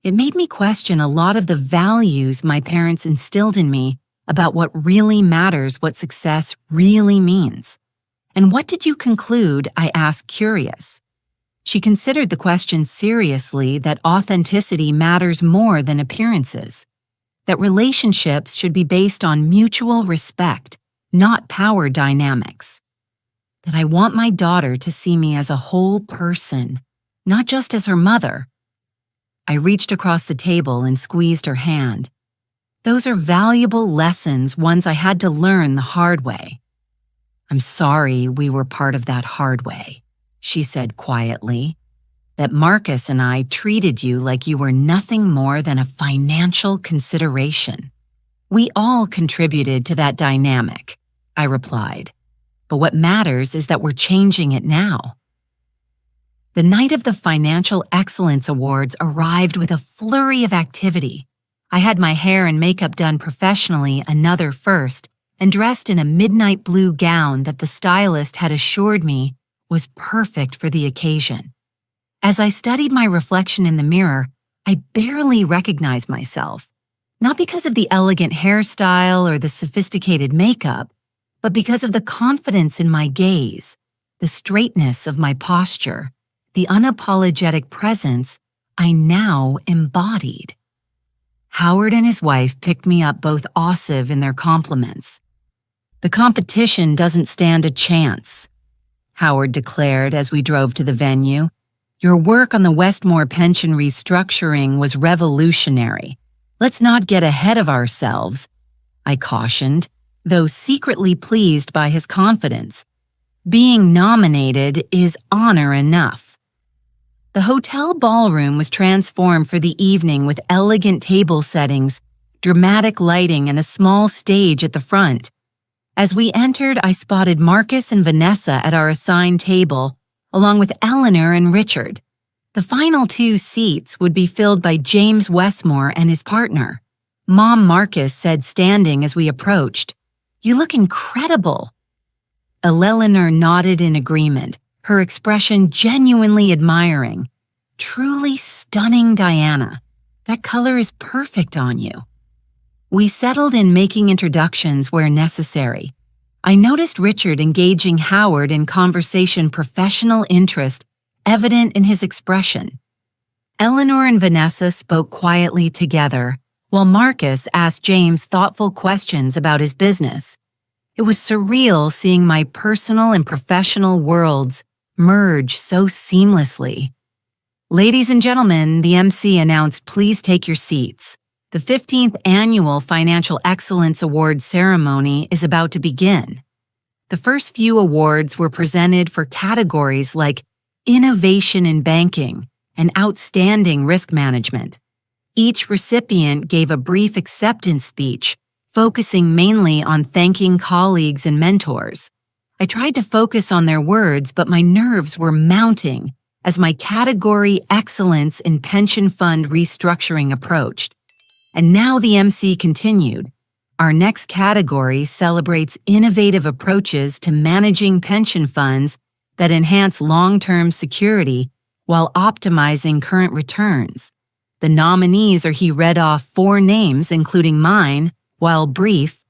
It made me question a lot of the values my parents instilled in me about what really matters, what success really means. "And what did you conclude?" I asked, curious. She considered the question seriously, that authenticity matters more than appearances, that relationships should be based on mutual respect, not power dynamics, that I want my daughter to see me as a whole person, not just as her mother. I reached across the table and squeezed her hand. "Those are valuable lessons, ones I had to learn the hard way." "I'm sorry we were part of that hard way," she said quietly. "That Marcus and I treated you like you were nothing more than a financial consideration." "We all contributed to that dynamic," I replied. "But what matters is that we're changing it now." The night of the Financial Excellence Awards arrived with a flurry of activity. I had my hair and makeup done professionally, another first, and dressed in a midnight blue gown that the stylist had assured me was perfect for the occasion. As I studied my reflection in the mirror, I barely recognized myself, not because of the elegant hairstyle or the sophisticated makeup, but because of the confidence in my gaze, the straightness of my posture, the unapologetic presence I now embodied. Howard and his wife picked me up both awesive in their compliments. "The competition doesn't stand a chance," Howard declared as we drove to the venue. "Your work on the Westmore pension restructuring was revolutionary. Let's not get ahead of ourselves," I cautioned, though secretly pleased by his confidence. "Being nominated is honor enough." The hotel ballroom was transformed for the evening with elegant table settings, dramatic lighting, and a small stage at the front. As we entered, I spotted Marcus and Vanessa at our assigned table, along with Eleanor and Richard. The final 2 seats would be filled by James Westmore and his partner. Mom Marcus said, standing as we approached, "You look incredible." Eleanor nodded in agreement, her expression genuinely admiring. "Truly stunning, Diana. That color is perfect on you." We settled in making introductions where necessary. I noticed Richard engaging Howard in conversation, professional interest, evident in his expression. Eleanor and Vanessa spoke quietly together, while Marcus asked James thoughtful questions about his business. It was surreal seeing my personal and professional worlds merge so seamlessly. Ladies and gentlemen, the MC announced, please take your seats. The 15th Annual Financial Excellence Awards ceremony is about to begin. The first few awards were presented for categories like Innovation in Banking and Outstanding Risk Management. Each recipient gave a brief acceptance speech, focusing mainly on thanking colleagues and mentors. I tried to focus on their words, but my nerves were mounting as my category Excellence in Pension Fund Restructuring approached. And now the MC continued. Our next category celebrates innovative approaches to managing pension funds that enhance long-term security while optimizing current returns. The nominees he read off 4 names, including mine, while brief,